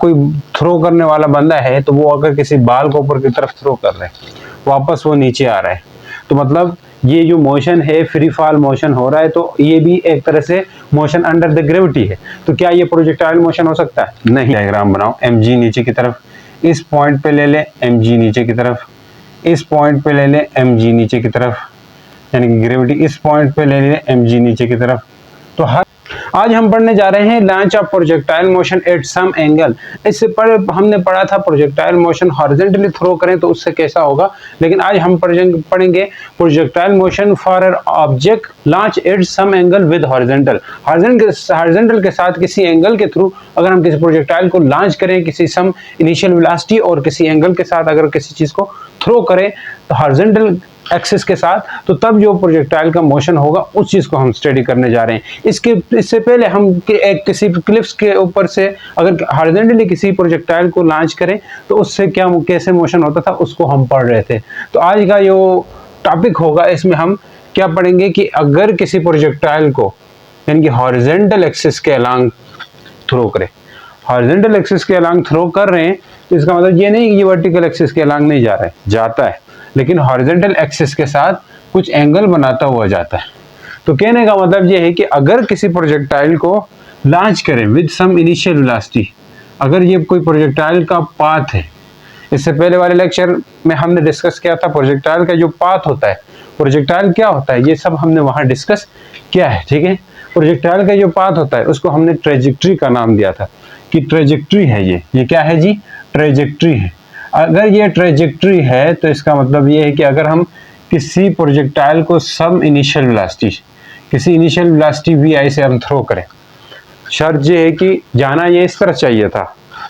कोई थ्रो करने वाला बंदा है तो वो अगर किसी बाल को ऊपर की तरफ थ्रो कर रहा है, वापस वो नीचे आ रहा है, तो मतलब ये जो मोशन है फ्री फॉल मोशन हो रहा है, तो ये भी एक तरह से मोशन अंडर द ग्रेविटी है। तो क्या ये प्रोजेक्टाइल मोशन हो सकता है? नहीं। डायग्राम बनाओ, mg नीचे की तरफ, इस पॉइंट पे ले ले mg नीचे की तरफ, इस पॉइंट पे ले ले mg नीचे की तरफ, यानी कि ग्रेविटी इस पॉइंट पे ले ले mg नीचे की तरफ। तो हर आज हम पढ़ने जा रहे हैं launch of projectile motion at some angle. इससे पहले हमने पढ़ा था प्रोजेक्टाइल मोशन हॉरिजॉन्टली थ्रो करें तो उससे कैसा होगा, लेकिन आज हम पढ़ेंगे projectile motion for an object launch at some angle with horizontal. Horizontal के साथ किसी एंगल के थ्रू अगर हम किसी प्रोजेक्टाइल को लॉन्च करें किसी सम इनिशियल वेलोसिटी और किसी एंगल के साथ अगर किसी चीज को थ्रो करें तो हॉरिजॉन्टल एक्सिस के साथ, तो तब जो प्रोजेक्टाइल का मोशन होगा उस चीज को हम स्टडी करने जा रहे हैं। इससे पहले हम किसी क्लिप्स के ऊपर से अगर हॉरिजॉन्टली किसी प्रोजेक्टाइल को लॉन्च करें तो उससे क्या कैसे मोशन होता था उसको हम पढ़ रहे थे। तो आज का जो टॉपिक होगा इसमें हम क्या पढ़ेंगे कि अगर किसी प्रोजेक्टाइल को यानी कि हॉरिजॉन्टल एक्सिस के अलोंग थ्रो करें, हॉरिजॉन्टल एक्सिस के अलोंग थ्रो कर रहे हैं तो इसका मतलब ये नहीं कि ये वर्टिकल एक्सिस के अलोंग नहीं जा रहा है, जाता है, लेकिन हॉरिजॉन्टल एक्सिस के साथ कुछ एंगल बनाता हुआ जाता है। तो कहने का मतलब ये है कि अगर किसी प्रोजेक्टाइल को लॉन्च करें विद सम इनिशियल वेलोसिटी, अगर ये कोई प्रोजेक्टाइल का पाथ है, इससे पहले वाले लेक्चर में हमने डिस्कस किया था प्रोजेक्टाइल का जो पाथ होता है, प्रोजेक्टाइल क्या होता है, ये सब हमने वहां डिस्कस किया है। ठीक है, प्रोजेक्टाइल का जो पाथ होता है उसको हमने ट्रेजेक्ट्री का नाम दिया था कि ट्रेजेक्ट्री है ये क्या है जी, ट्रेजेक्ट्री है। अगर ये ट्रेजेक्ट्री है तो इसका मतलब ये है कि अगर हम किसी प्रोजेक्टाइल को सम इनिशियल वेलोसिटी, किसी इनिशियल वेलोसिटी vi से हम थ्रो करें, शर्त ये है कि जाना ये इस तरफ चाहिए था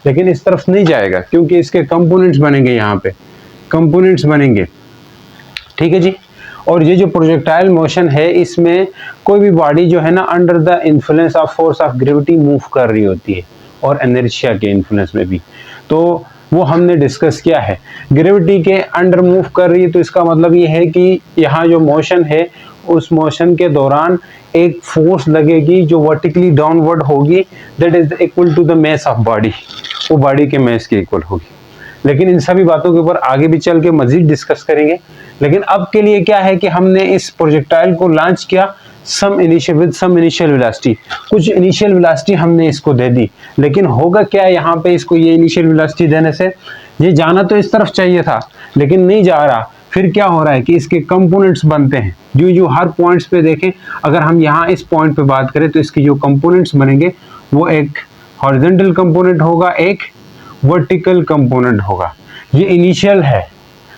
लेकिन इस तरफ नहीं जाएगा क्योंकि इसके कंपोनेंट्स बनेंगे, यहाँ पे कंपोनेंट्स बनेंगे। ठीक है जी। और ये जो प्रोजेक्टाइल मोशन है इसमें कोई भी बॉडी जो है ना under the influence of force of gravity move कर रही होती है और इनर्शिया के इन्फ्लुएंस में भी, तो वो हमने डिस्कस किया है। ग्रेविटी के अंडर मूव कर रही है तो इसका मतलब ये है कि यहाँ जो मोशन है उस मोशन के दौरान एक फोर्स लगेगी जो वर्टिकली डाउनवर्ड होगी, that is equal to the mass of body, वो बॉडी के मास के इक्वल होगी। लेकिन इन सभी बातों के ऊपर आगे भी चल के मजीद डिस्कस करेंगे। लेकिन अब के लिए क्या है कि हमने इस प्रोजेक्टाइल को लॉन्च किया विद सम इनिशियल वेलोसिटी, कुछ इनिशियल वेलोसिटी हमने इसको दे दी, लेकिन होगा क्या यहाँ पे इसको ये इनिशियल वेलोसिटी देने से ये जाना तो इस तरफ चाहिए था लेकिन नहीं जा रहा। फिर क्या हो रहा है कि इसके कंपोनेंट्स बनते हैं, जो हर पॉइंट्स पे देखें, अगर हम यहाँ इस पॉइंट पे बात करें तो इसके जो कंपोनेंट्स बनेंगे वो एक हॉरिजॉन्टल कंपोनेंट होगा, एक वर्टिकल कंपोनेंट होगा। ये इनिशियल है,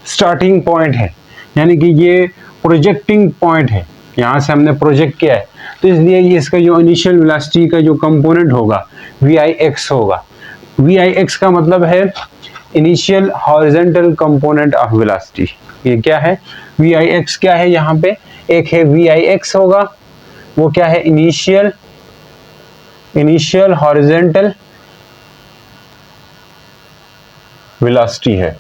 स्टार्टिंग पॉइंट है, यानी कि ये प्रोजेक्टिंग पॉइंट है, यहाँ से हमने प्रोजेक्ट किया है, तो इसलिए ये इसका जो इनिशियल वेलोसिटी का जो कंपोनेंट होगा vix होगा। vix का मतलब है initial horizontal component of velocity. ये क्या है, vix क्या है, यहाँ पे एक है vix होगा, वो क्या है, इनिशियल हॉरिजॉन्टल वेलोसिटी है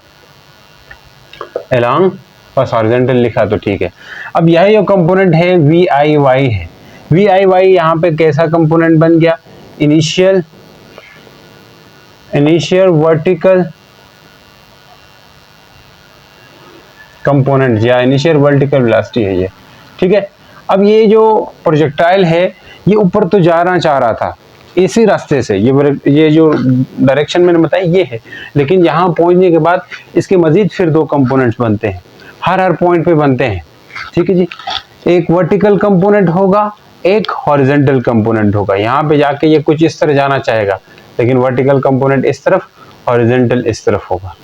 along, बस हॉरिजॉन्टल लिखा तो ठीक है। अब यह जो कंपोनेंट है viy है, viy यहाँ पे कैसा कंपोनेंट बन गया, इनिशियल वर्टिकल कंपोनेंट या इनिशियल वर्टिकल वेलोसिटी है ये। ठीक है। अब ये जो प्रोजेक्टाइल है ये ऊपर तो जाना चाह रहा था इसी रास्ते से, ये जो डायरेक्शन मैंने बताया ये है, लेकिन यहाँ पहुंचने के बाद इसके मजीद फिर दो कंपोनेंट्स बनते हैं, हर पॉइंट पे बनते हैं। ठीक है जी। एक वर्टिकल कंपोनेंट होगा, एक हॉरिजॉन्टल कंपोनेंट होगा। यहाँ पे जाके ये कुछ इस तरह जाना चाहेगा लेकिन वर्टिकल कंपोनेंट इस तरफ, हॉरिजॉन्टल इस तरफ होगा।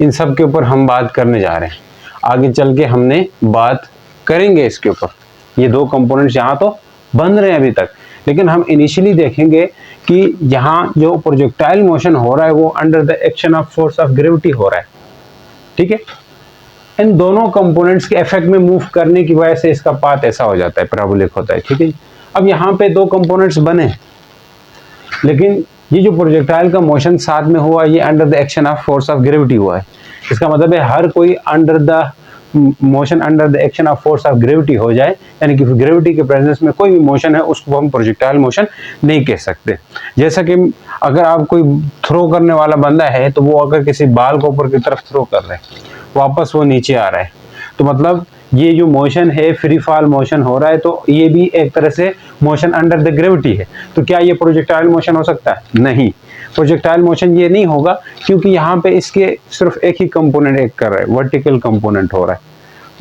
इन सब के ऊपर हम बात करने जा रहे हैं, आगे चल के हमने बात करेंगे इसके ऊपर। ये दो कंपोनेंट्स यहाँ तो बन रहे हैं अभी तक, लेकिन हम इनिशियली देखेंगे कि यहाँ जो प्रोजेक्टाइल मोशन हो रहा है वो under the action of force of gravity हो रहा है। ठीक है। इन दोनों कंपोनेंट्स के इफेक्ट में मूव करने की वजह से इसका पाथ ऐसा हो जाता है, पैराबोलिक होता है। ठीक है। अब यहाँ पे दो कंपोनेंट्स बने, लेकिन ये जो प्रोजेक्टाइल का मोशन साथ में हुआ ये under the action of force of gravity हुआ है। इसका मतलब है हर कोई under the motion under the action of force of gravity हो जाए, यानी कि ग्रेविटी के प्रेजेंस में कोई भी मोशन है उसको हम प्रोजेक्टाइल मोशन नहीं कह सकते। जैसा कि अगर आप कोई थ्रो करने वाला बंदा है तो वो अगर किसी बाल को ऊपर की तरफ थ्रो कर रहे हैं, वापस वो नीचे आ रहा है, तो मतलब ये जो मोशन है फ्री फॉल मोशन हो रहा है, तो ये भी एक तरह से मोशन अंडर द ग्रेविटी है। तो क्या ये प्रोजेक्टाइल मोशन हो सकता है? नहीं, प्रोजेक्टाइल मोशन ये नहीं होगा, क्योंकि यहाँ पे इसके सिर्फ एक ही कंपोनेंट एक कर रहा है, वर्टिकल कंपोनेंट हो रहा है,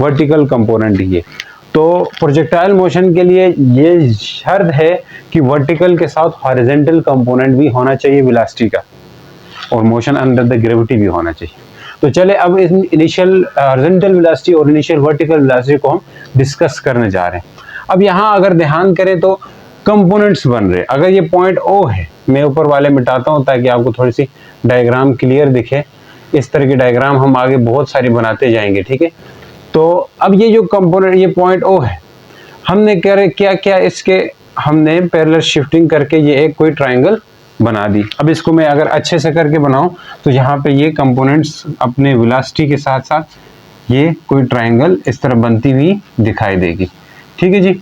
वर्टिकल कंपोनेंट ये। तो प्रोजेक्टाइल मोशन के लिए ये शर्त है कि वर्टिकल के साथ हॉरिजॉन्टल कंपोनेंट भी होना चाहिए वेलोसिटी का, और मोशन अंडर द ग्रेविटी भी होना चाहिए। तो चले अब इस इनिशियल हॉरिजॉन्टल वेलोसिटी और इनिशियल वर्टिकल वेलोसिटी को हम डिस्कस करने जा रहे हैं। अब यहाँ अगर ध्यान करें तो कंपोनेंट्स बन रहे। अगर ये पॉइंट O है, मैं ऊपर वाले मिटाता हूँ ताकि आपको थोड़ी सी डायग्राम क्लियर दिखे। इस तरह की डायग्राम हम आगे बहुत सारी बनाते जाएंगे, ठीक है। तो अब ये जो कंपोनेंट, ये पॉइंट O है, हमने क्या क्या इसके हमने पैरेलल शिफ्टिंग करके ये एक कोई ट्राइंगल बना दी। अब इसको मैं अगर अच्छे से करके बनाऊं तो यहाँ पे ये कंपोनेंट्स अपने वेलोसिटी के साथ साथ ये कोई ट्राइंगल इस तरह बनती हुई दिखाई देगी, ठीक है जी।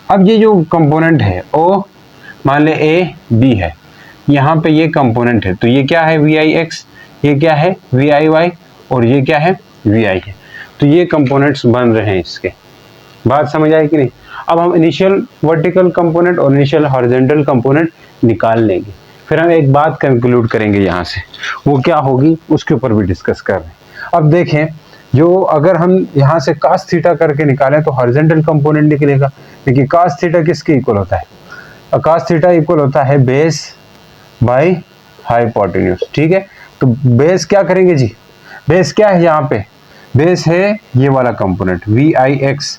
अब ये जो कंपोनेंट है O, मान ले A B है, यहाँ पे ये कंपोनेंट है, तो ये क्या है VIX, ये क्या है VIY, और ये क्या है VI है। तो ये कंपोनेंट्स बन रहे हैं इसके। बात समझ आई कि नहीं? अब हम इनिशियल वर्टिकल कंपोनेंट और इनिशियल हॉरिजॉन्टल कंपोनेंट निकाल लेंगे, फिर हम एक बात कंक्लूड करेंगे यहाँ से, वो क्या होगी उसके ऊपर भी डिस्कस कर रहे हैं। अब देखें, जो अगर हम यहाँ से cos थीटा करके निकालें तो हॉरिजॉन्टल कंपोनेंट निकलेगा। देखिए cos थीटा किसके इक्वल होता है? cos थीटा इक्वल होता है बेस बाय हाइपोटेन्यूज, ठीक है। तो बेस क्या करेंगे जी? बेस क्या है यहाँ पे? बेस है ये वाला कंपोनेंट VIX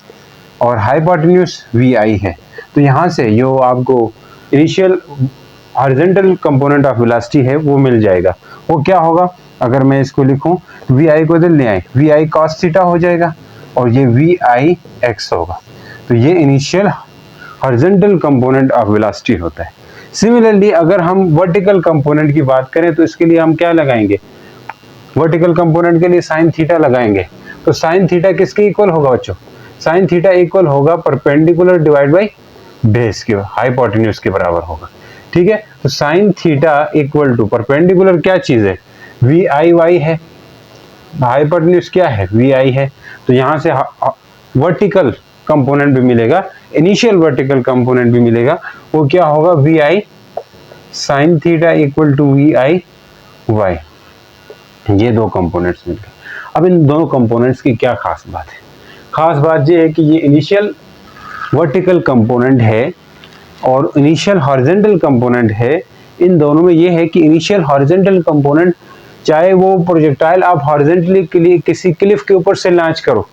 और हाइपोटेन्यूज VI है। तो यहाँ से जो आपको initial horizontal component of velocity है वो मिल जाएगा। वो क्या होगा? अगर मैं इसको लिखूं, VI को इधर ले आए, VI cos थीटा हो जाएगा और ये VIX होगा। तो ये initial horizontal component of velocity होता है। सिमिलरली अगर हम वर्टिकल कंपोनेंट की बात करें तो इसके लिए हम क्या लगाएंगे? वर्टिकल कंपोनेंट के लिए साइन थीटा लगाएंगे। तो साइन थीटा किसके इक्वल होगा बच्चों? साइन थीटा इक्वल होगा परपेंडिकुलर डिवाइड बाय बेस के, हाइपोटेन्यूज के बराबर होगा, ठीक है। तो sine theta equal to perpendicular क्या चीज है? VIY है, हाइपोटेन्यूज क्या है? VI है। तो यहाँ से वर्टिकल कंपोनेंट भी मिलेगा, इनिशियल वर्टिकल कंपोनेंट भी मिलेगा। वो क्या होगा? VI sine theta equal to VIY। ये दो कंपोनेंट्स मिल गए। अब इन दोनों कंपोनेंट्स की क्या खास बात है? खास बात ये है कि ये इनिशियल वर्टिकल कंपोनेंट है और इनिशियल हॉरिजॉन्टल कंपोनेंट है। इन दोनों में ये है कि इनिशियल हॉरिजॉन्टल कंपोनेंट, चाहे वो प्रोजेक्टाइल आप हॉरिजॉन्टली के लिए किसी क्लिफ के ऊपर से लॉन्च करो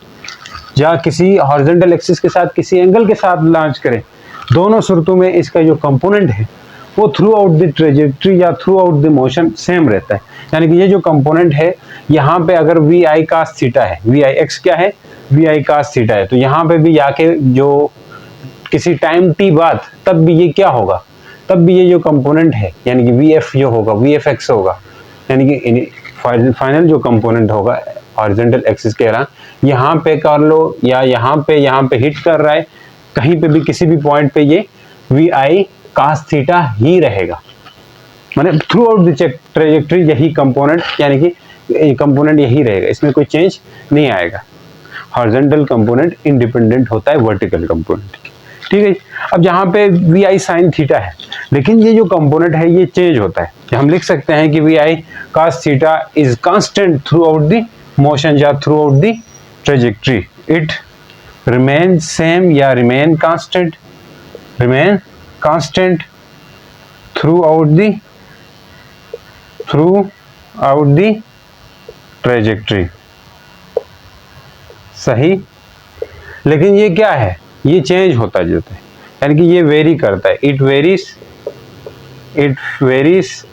या किसी हॉरिजॉन्टल एक्सिस के साथ किसी एंगल के साथ लॉन्च करें, दोनों सूरतों में इसका जो कंपोनेंट है वो थ्रू आउट द ट्रेजेक्ट्री या throughout the motion same रहता है। यानी कि ये जो कंपोनेंट है, यहाँ पे अगर VI cos थीटा है, VIX क्या है? VI cos थीटा है, तो यहाँ पे भी आके जो किसी टाइम t बाद तब भी ये क्या होगा? तब भी ये जो कंपोनेंट है यानी कि VF जो होगा VFX होगा, यानी कि फाइनल जो कंपोनेंट होगा हॉरिजॉन्टल एक्सिस के अलावा, यहाँ पे कर लो या यहाँ पे हिट कर रहा है, कहीं पे भी किसी भी पॉइंट पे ये VI cos थीटा ही रहेगा। मतलब थ्रू आउट द ट्रेजेक्ट्री यही कंपोनेंट, यानी कि कंपोनेंट यही रहेगा, इसमें कोई चेंज नहीं आएगा। हॉरिजॉन्टल कंपोनेंट इंडिपेंडेंट होता है वर्टिकल कंपोनेंट, ठीक है। अब यहाँ पे VI sin थीटा है, लेकिन ये जो कंपोनेंट है ये चेंज होता है। हम लिख सकते हैं कि VI cos theta is constant throughout the motion या throughout the trajectory. It remain same या remain constant, remain constant throughout the trajectory. सही। लेकिन ये क्या है? ये चेंज होता जाता है, यानी कि ये वेरी करता है। It varies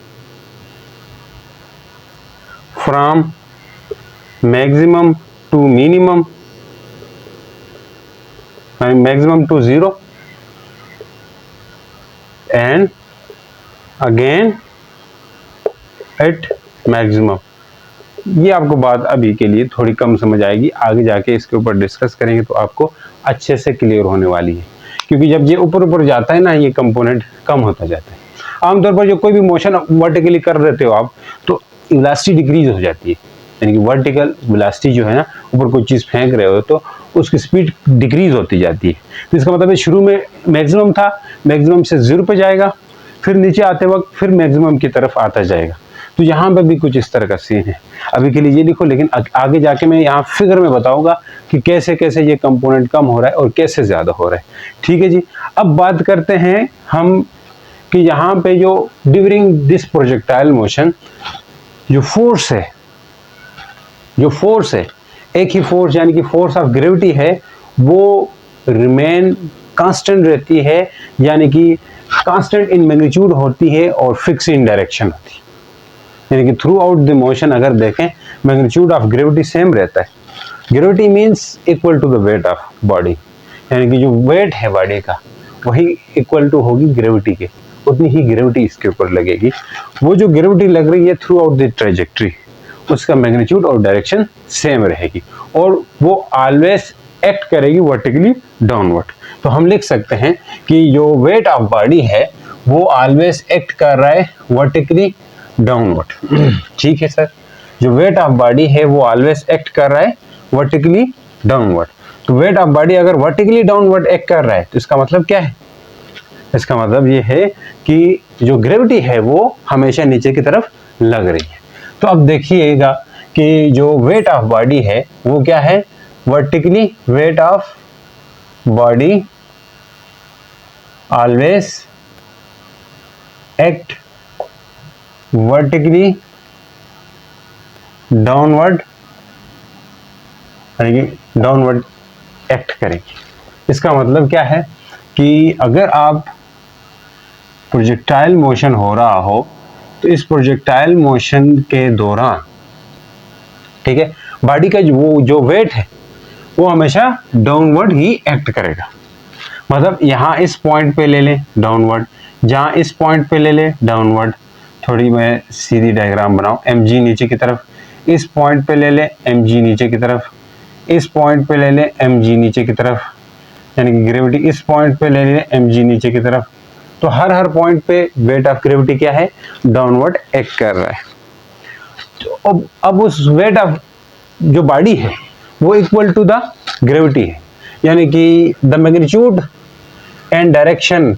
from maximum to minimum, maximum to 0 and again at maximum। ये आपको बात अभी के लिए थोड़ी कम समझ आएगी, आगे जाके इसके ऊपर डिस्कस करेंगे तो आपको अच्छे से क्लियर होने वाली है। क्योंकि जब ये ऊपर ऊपर जाता है ना, ये कंपोनेंट कम होता जाता है। आमतौर पर जो कोई भी मोशन वर्टिकली कर देते हो आप, तो वेलोसिटी डिक्रीज हो जाती है, यानी कि वर्टिकल वेलोसिटी जो है ना, ऊपर कोई चीज़ फेंक रहे हो तो उसकी स्पीड डिक्रीज होती जाती है। तो इसका मतलब है शुरू में मैक्सिमम था, मैक्सिमम से 0 पे जाएगा, फिर नीचे आते वक्त फिर मैक्सिमम की तरफ आता जाएगा। तो यहाँ पे भी कुछ इस तरह का सीन है। अभी के लिए ये लिखो, लेकिन आगे जाके मैं यहाँ फिगर में बताऊंगा कि कैसे कैसे ये कंपोनेंट कम हो रहा है और कैसे ज़्यादा हो रहा है। ठीक है जी। अब बात करते हैं हम कि यहाँ पे जो ड्यूरिंग दिस प्रोजेक्टाइल मोशन जो फोर्स है, एक ही फोर्स यानी कि फोर्स ऑफ ग्रेविटी है, वो रिमेन कांस्टेंट रहती है, यानी कि कांस्टेंट इन मैग्नीट्यूड होती है और फिक्स इन डायरेक्शन होती है। यानी कि थ्रू आउट द मोशन अगर देखें, मैग्नीट्यूड ऑफ ग्रेविटी सेम रहता है। Gravity means equal to the weight of body, यानी कि जो वेट है बॉडी का वही इक्वल टू होगी ग्रेविटी के, उतनी ही ग्रेविटी इसके ऊपर लगेगी। वो जो ग्रेविटी लग रही है थ्रू आउट द ट्रेजेक्ट्री, उसका मैग्नीट्यूड और डायरेक्शन सेम रहेगी और वो ऑलवेज एक्ट करेगी वर्टिकली डाउनवर्ड। तो हम लिख सकते हैं कि जो वेट ऑफ बॉडी है वो ऑलवेज एक्ट कर रहा है वर्टिकली डाउनवर्ड। ठीक है सर, जो वेट ऑफ बॉडी है वो ऑलवेज एक्ट कर रहा है वर्टिकली डाउनवर्ड। तो वेट ऑफ बॉडी अगर वर्टिकली डाउनवर्ड एक्ट कर रहा है तो इसका मतलब क्या है? इसका मतलब ये है कि जो ग्रेविटी है वो हमेशा नीचे की तरफ लग रही है। तो अब देखिएगा कि जो वेट ऑफ बॉडी है वो क्या है? Vertically wait of body always act vertically downward, यानी कि डाउनवर्ड एक्ट करेगी। इसका मतलब क्या है कि अगर आप प्रोजेक्टाइल मोशन हो रहा हो तो इस प्रोजेक्टाइल मोशन के दौरान, ठीक है, बॉडी का जो वेट है वो हमेशा डाउनवर्ड ही एक्ट करेगा। मतलब यहाँ इस पॉइंट पे ले लें डाउनवर्ड, जहाँ इस पॉइंट पे ले लें डाउनवर्ड, थोड़ी मैं सीधी डायग्राम बनाऊं, mg नीचे की तरफ, इस पॉइंट पे ले लें mg नीचे की तरफ, इस पॉइंट पे ले लें mg नीचे की तरफ, यानी कि ग्रेविटी इस पॉइंट पे ले लें mg नीचे की तरफ। तो हर पॉइंट पे वेट ऑफ ग्रेविटी क्या है? डाउनवर्ड एक्ट कर रहा है। तो अब उस वेट ऑफ जो बॉडी है वो इक्वल टू द ग्रेविटी है, यानी कि the magnitude and direction,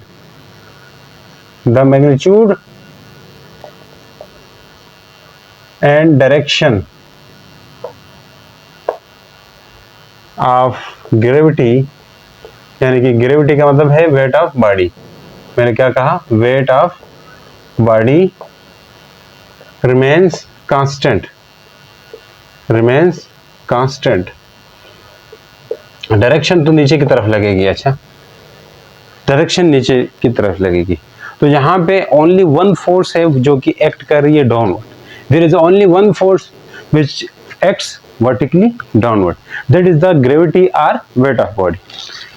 the magnitude and direction of gravity, यानी कि ग्रेविटी का मतलब है वेट ऑफ बॉडी। मैंने क्या कहा? Wait of body remains constant, remains constant. Direction तो नीचे की तरफ लगेगी, अच्छा डायरेक्शन नीचे की तरफ लगेगी। तो यहाँ पे ओनली वन फोर्स है जो कि एक्ट कर रही है downward. There is only one force which acts vertically downward, that is the gravity और वेट ऑफ बॉडी।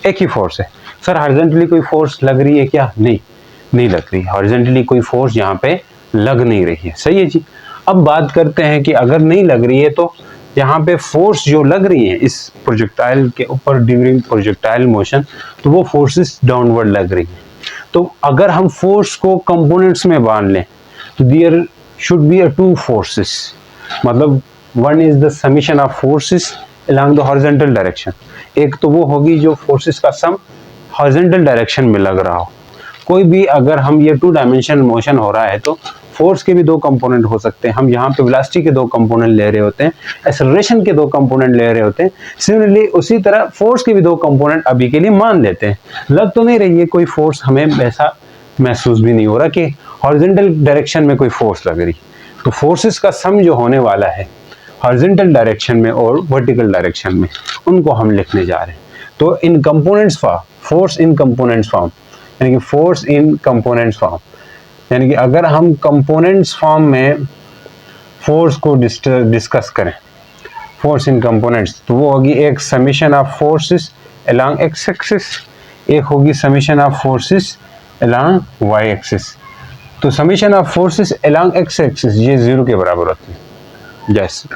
एक ही फोर्स है। सर हॉरिजॉन्टली कोई फोर्स लग रही है क्या? नहीं लग रही। हॉरिजॉन्टली कोई फोर्स यहाँ पे लग नहीं रही है। सही है जी। अब बात करते हैं कि अगर नहीं लग रही है तो यहाँ पे फोर्स जो लग रही है इस प्रोजेक्टाइल के ऊपर ड्यूरिंग प्रोजेक्टाइल मोशन, तो वो फोर्सेस डाउनवर्ड लग रही है। तो अगर हम फोर्स को कंपोनेंट्स में बांध लें तो there should be a two forces, मतलब one is the summation of forces along the horizontal direction. एक तो वो होगी जो फोर्सेस का सम हॉरिजॉन्टल डायरेक्शन में लग रहा हो। कोई भी अगर हम ये 2 डायमेंशनल मोशन हो रहा है तो फोर्स के भी 2 कंपोनेंट हो सकते हैं। हम यहाँ पे वेलोसिटी के 2 कंपोनेंट ले रहे होते हैं, एक्सेलरेशन के 2 कंपोनेंट ले रहे होते हैं। सिमिलरली उसी तरह फोर्स के भी 2 कंपोनेंट अभी के लिए मान लेते हैं। लग तो नहीं रही है कोई फोर्स, हमें ऐसा महसूस भी नहीं हो रहा कि हॉरिजॉन्टल डायरेक्शन में कोई फोर्स लग रही। तो फोर्सेस का सम जो होने वाला है हॉरिजॉन्टल डायरेक्शन में और वर्टिकल डायरेक्शन में, उनको हम लिखने जा रहे हैं। तो in components form, force in components form, यानी कि फोर्स इन कंपोनेंट्स फॉर्म, यानी कि अगर हम कंपोनेंट्स फॉर्म में फोर्स को डिस्कस करें, फोर्स इन कंपोनेंट्स, तो वो होगी एक summation of forces along X axis, एक होगी summation of forces along Y axis. तो summation of forces along X axis ये 0 के बराबर होती है। जैसे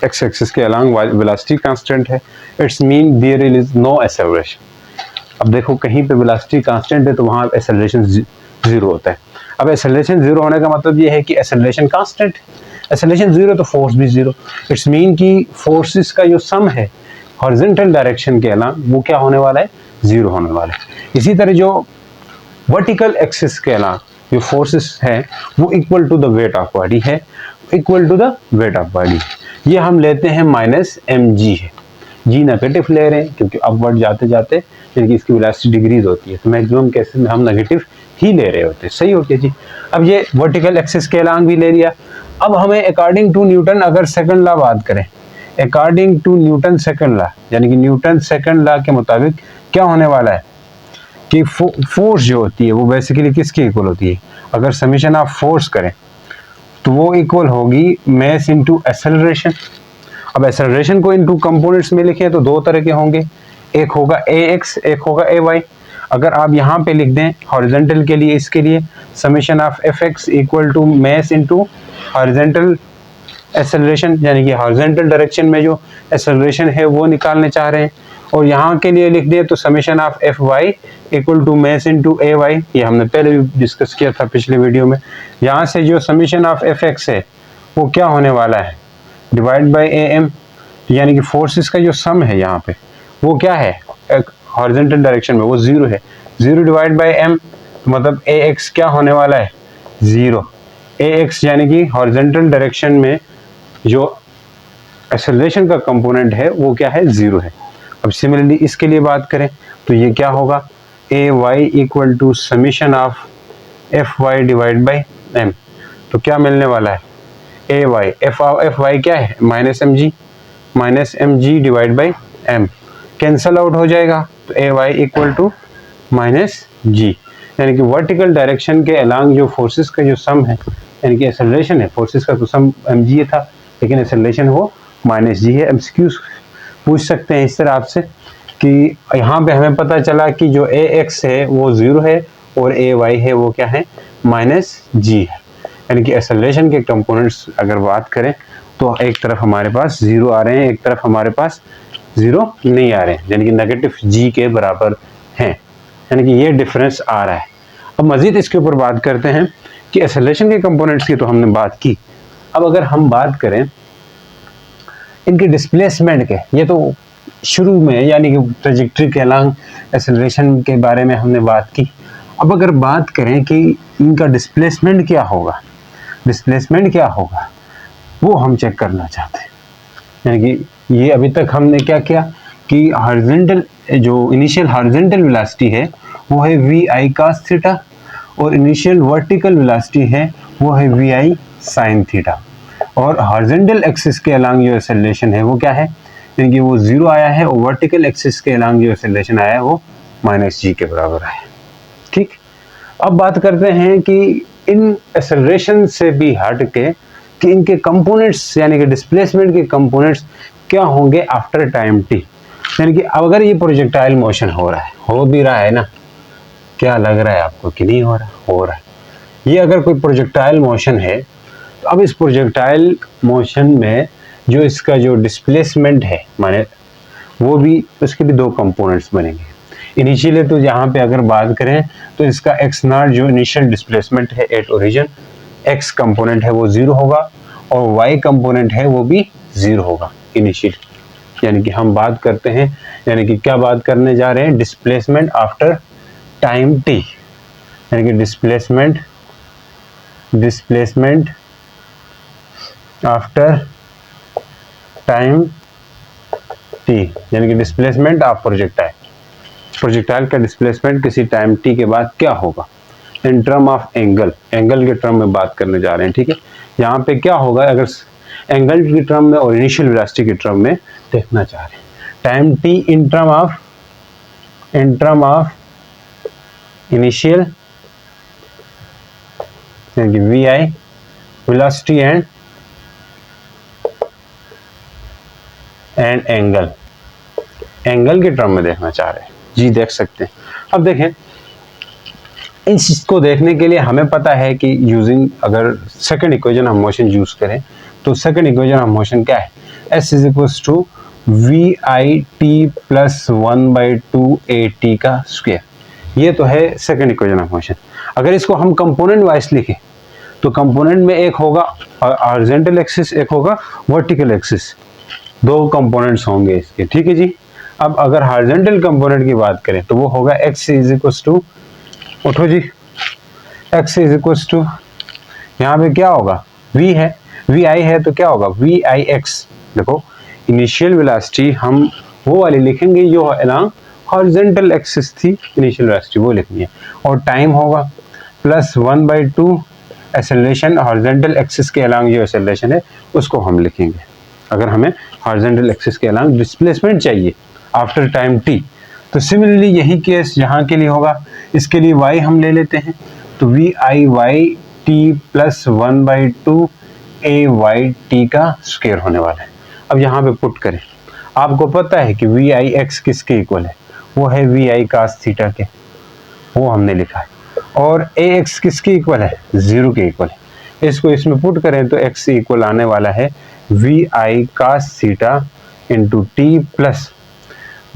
एक्स एक्सिस के अलॉन्ग वेलोसिटी कांस्टेंट है, it's mean there is no acceleration. अब देखो कहीं पे वेलोसिटी कांस्टेंट है तो वहाँ एक्सेलरेशन जीरो होता है। अब एक्सेलरेशन जीरो होने का मतलब ये है कि एक्सेलरेशन कांस्टेंट है, एक्सेलरेशन जीरो तो फोर्स भी जीरो। इट्स मीन कि फोर्सेस का जो सम है हॉरिजॉन्टल डायरेक्शन के अलॉन्ग वो क्या होने वाला है, जीरो होने वाला है। इसी तरह जो वर्टिकल एक्सिस के अलॉन्ग जो फोर्सेस है वो equal to the weight of body है, equal to the weight of body. ये हम लेते हैं माइनस mg है, जी नेगेटिव ले रहे हैं क्योंकि अपवर्ड जाते जाते यानी कि इसकी वेलोसिटी डिक्रीज होती है, तो मैक्सिमम केसेस में हम नेगेटिव ही ले रहे होते हैं। सही हो गया जी। अब ये वर्टिकल एक्सिस के अलॉन्ग भी ले लिया। अब हमें अकॉर्डिंग टू न्यूटन अगर सेकंड लॉ बात करें, according to Newton second law यानी कि न्यूटन सेकंड लॉ के मुताबिक क्या होने वाला है कि फोर्स जो होती है वो बेसिकली किसके इक्वल होती है, अगर समेशन ऑफ फोर्स करें तो वो इक्वल होगी मास इनटू एक्सेलरेशन। अब एक्सेलरेशन को इनटू कंपोनेंट्स में लिखें तो दो तरह के होंगे, एक होगा ax, एक होगा ay। अगर आप यहाँ पे लिख दें हॉरिजॉन्टल के लिए, इसके लिए summation of fx equal to mass into horizontal acceleration, यानी कि हॉरिजॉन्टल डायरेक्शन में जो एक्सेलरेशन है वो निकालने चाह रहे हैं। और यहाँ के लिए लिख दिए तो summation of fy equal to mass into ay, ये हमने पहले भी डिस्कस किया था पिछले वीडियो में। यहाँ से जो समेशन ऑफ fx है वो क्या होने वाला है, डिवाइड बाय am, यानी कि फोर्सेस का जो सम है यहाँ पे वो क्या है, हॉरिजॉन्टल डायरेक्शन में वो जीरो है, जीरो डिवाइड बाय m, तो मतलब ax क्या होने वाला है, जीरो। ax यानी कि हॉरिजॉन्टल डायरेक्शन में जो एक्सेलरेशन का कंपोनेंट है वो क्या है, जीरो है। अब सिमिलरली इसके लिए बात करें तो ये क्या होगा, ay equal to summation of fy divide by m, तो क्या मिलने वाला है, ay fy क्या है, minus mg divide by m, cancel out हो जाएगा तो ay equal to minus g, यानी कि वर्टिकल डायरेक्शन के अलॉन्ग जो फोर्सेस का जो सम है यानी कि एक्सेलरेशन है, फोर्सेस का तो सम mg था लेकिन एक्सेलरेशन वो माइनस g है। एमसीक्यू पूछ सकते हैं इस तरह आपसे कि यहाँ पे हमें पता चला कि जो ax है वो जीरो है और ay है वो क्या है, माइनस g है, यानी कि एक्सेलरेशन के कंपोनेंट्स अगर बात करें तो एक तरफ हमारे पास जीरो आ रहे हैं, एक तरफ हमारे पास जीरो नहीं आ रहे हैं, यानी कि नेगेटिव g के बराबर हैं, यानी कि ये डिफरेंस आ रहा है। अब मजीद इसके ऊपर बात करते हैं कि एक्सेलरेशन के कंपोनेंट्स की तो हमने बात की। अब अगर हम बात करें इनके डिस्प्लेसमेंट के, ये तो शुरू में यानी कि ट्रेजेक्टरी के अलॉन्ग एक्सेलरेशन के बारे में हमने बात की। अब अगर बात करें कि इनका डिस्प्लेसमेंट क्या होगा, डिस्प्लेसमेंट क्या होगा वो हम चेक करना चाहते हैं। यानी कि ये अभी तक हमने क्या किया कि हॉरिजॉन्टल जो इनिशियल हॉरिजॉन्टल वेलोसिटी है वो है vi cos थीटा और इनिशियल वर्टिकल वेलोसिटी है वो है vi sin थीटा, और हॉरिजॉन्टल एक्सिस के अलॉन्ग जो एक्सेलरेशन है वो क्या है, यानी कि वो जीरो आया है, और वर्टिकल एक्सिस के अलॉन्ग जो एक्सेलरेशन आया है वो माइनस g के बराबर आया। ठीक, अब बात करते हैं कि इन एक्सेलरेशन से भी हट के कि इनके कंपोनेंट्स यानी कि डिस्प्लेसमेंट के कंपोनेंट्स क्या होंगे आफ्टर टाइम t, यानी कि अगर ये प्रोजेक्टाइल मोशन हो रहा है, हो भी रहा है ना, क्या लग रहा है आपको कि नहीं हो रहा, हो रहा है। ये अगर कोई प्रोजेक्टाइल मोशन है तो अब इस प्रोजेक्टाइल मोशन में जो इसका जो डिस्प्लेसमेंट है माने वो भी, उसके भी दो कंपोनेंट्स बनेंगे। इनिशियली तो यहाँ पे अगर बात करें तो इसका x नॉट जो इनिशियल डिस्प्लेसमेंट है एट ओरिजिन, x कंपोनेंट है वो जीरो होगा और y कंपोनेंट है वो भी जीरो होगा इनिशियल, यानी कि हम बात करते हैं, यानी कि क्या बात करने जा रहे हैं, डिस्प्लेसमेंट आफ्टर टाइम t, यानी कि डिस्प्लेसमेंट आफ्टर टाइम t, यानी कि डिस्प्लेसमेंट ऑफ प्रोजेक्टाइल, प्रोजेक्टाइल का डिस्प्लेसमेंट किसी टाइम t के बाद क्या होगा in term of angle, angle के टर्म में बात करने जा रहे हैं। ठीक है, यहाँ पे क्या होगा अगर एंगल की टर्म में और इनिशियल वेलोसिटी की टर्म में देखना चाह रहे हैं, time t in term of initial यानी कि vi velocity and angle, angle के टर्म में देखना चाह रहे हैं जी, देख सकते हैं। अब देखें इस चीज को देखने के लिए हमें पता है कि यूजिंग अगर सेकंड इक्वेशन हम मोशन यूज करें तो सेकंड इक्वेशन ऑफ मोशन क्या है, s is equals to V I T plus 1/2 a t का स्क्वायर। ये तो है सेकंड इक्वेशन ऑफ मोशन। अगर इसको हम कंपोनेंट वाइज लिखें तो कंपोनेंट में एक होगा हॉरिजॉन्टल एक्सिस, एक होगा वर्टिकल एक्सिस, दो कंपोनेंट्स होंगे इसके, ठीक है जी। अब अगर हॉरिजॉन्टल कंपोनेंट की बात करें तो वो होगा x इज इक्वल्स टू, उठो जी, x इज इक्वल्स टू, यहाँ पे क्या होगा, v है, vi है तो क्या होगा vix। देखो इनिशियल वेलोसिटी हम वो वाली लिखेंगे जो अलोंग हॉरिजॉन्टल एक्सिस थी, इनिशियल वेलोसिटी वो लिखनी है, और टाइम होगा प्लस 1/2 एक्सेलरेशन, हॉरिजॉन्टल एक्सिस के अलोंग जो एक्सेलरेशन है उसको हम लिखेंगे। अगर हमें हॉरिजॉन्टल एक्सिस के अलोंग डिस्प्लेसमेंट चाहिए आफ्टर टाइम t, तो सिमिलरली यही केस यहाँ के लिए होगा। इसके लिए y हम ले लेते हैं, तो V I Y T plus 1/2 a y t का स्क्वायर होने वाला है। अब यहाँ पे पुट करें, आपको पता है कि वी आई एक्स किसके इक्वल है, वो है वी आई कास थीटा के, वो हमने लिखा है, और ए एक्स किसके इक्वल है, 0 के इक्वल है। इसको इसमें पुट करें तो x इक्वल आने वाला है V I cos theta into T plus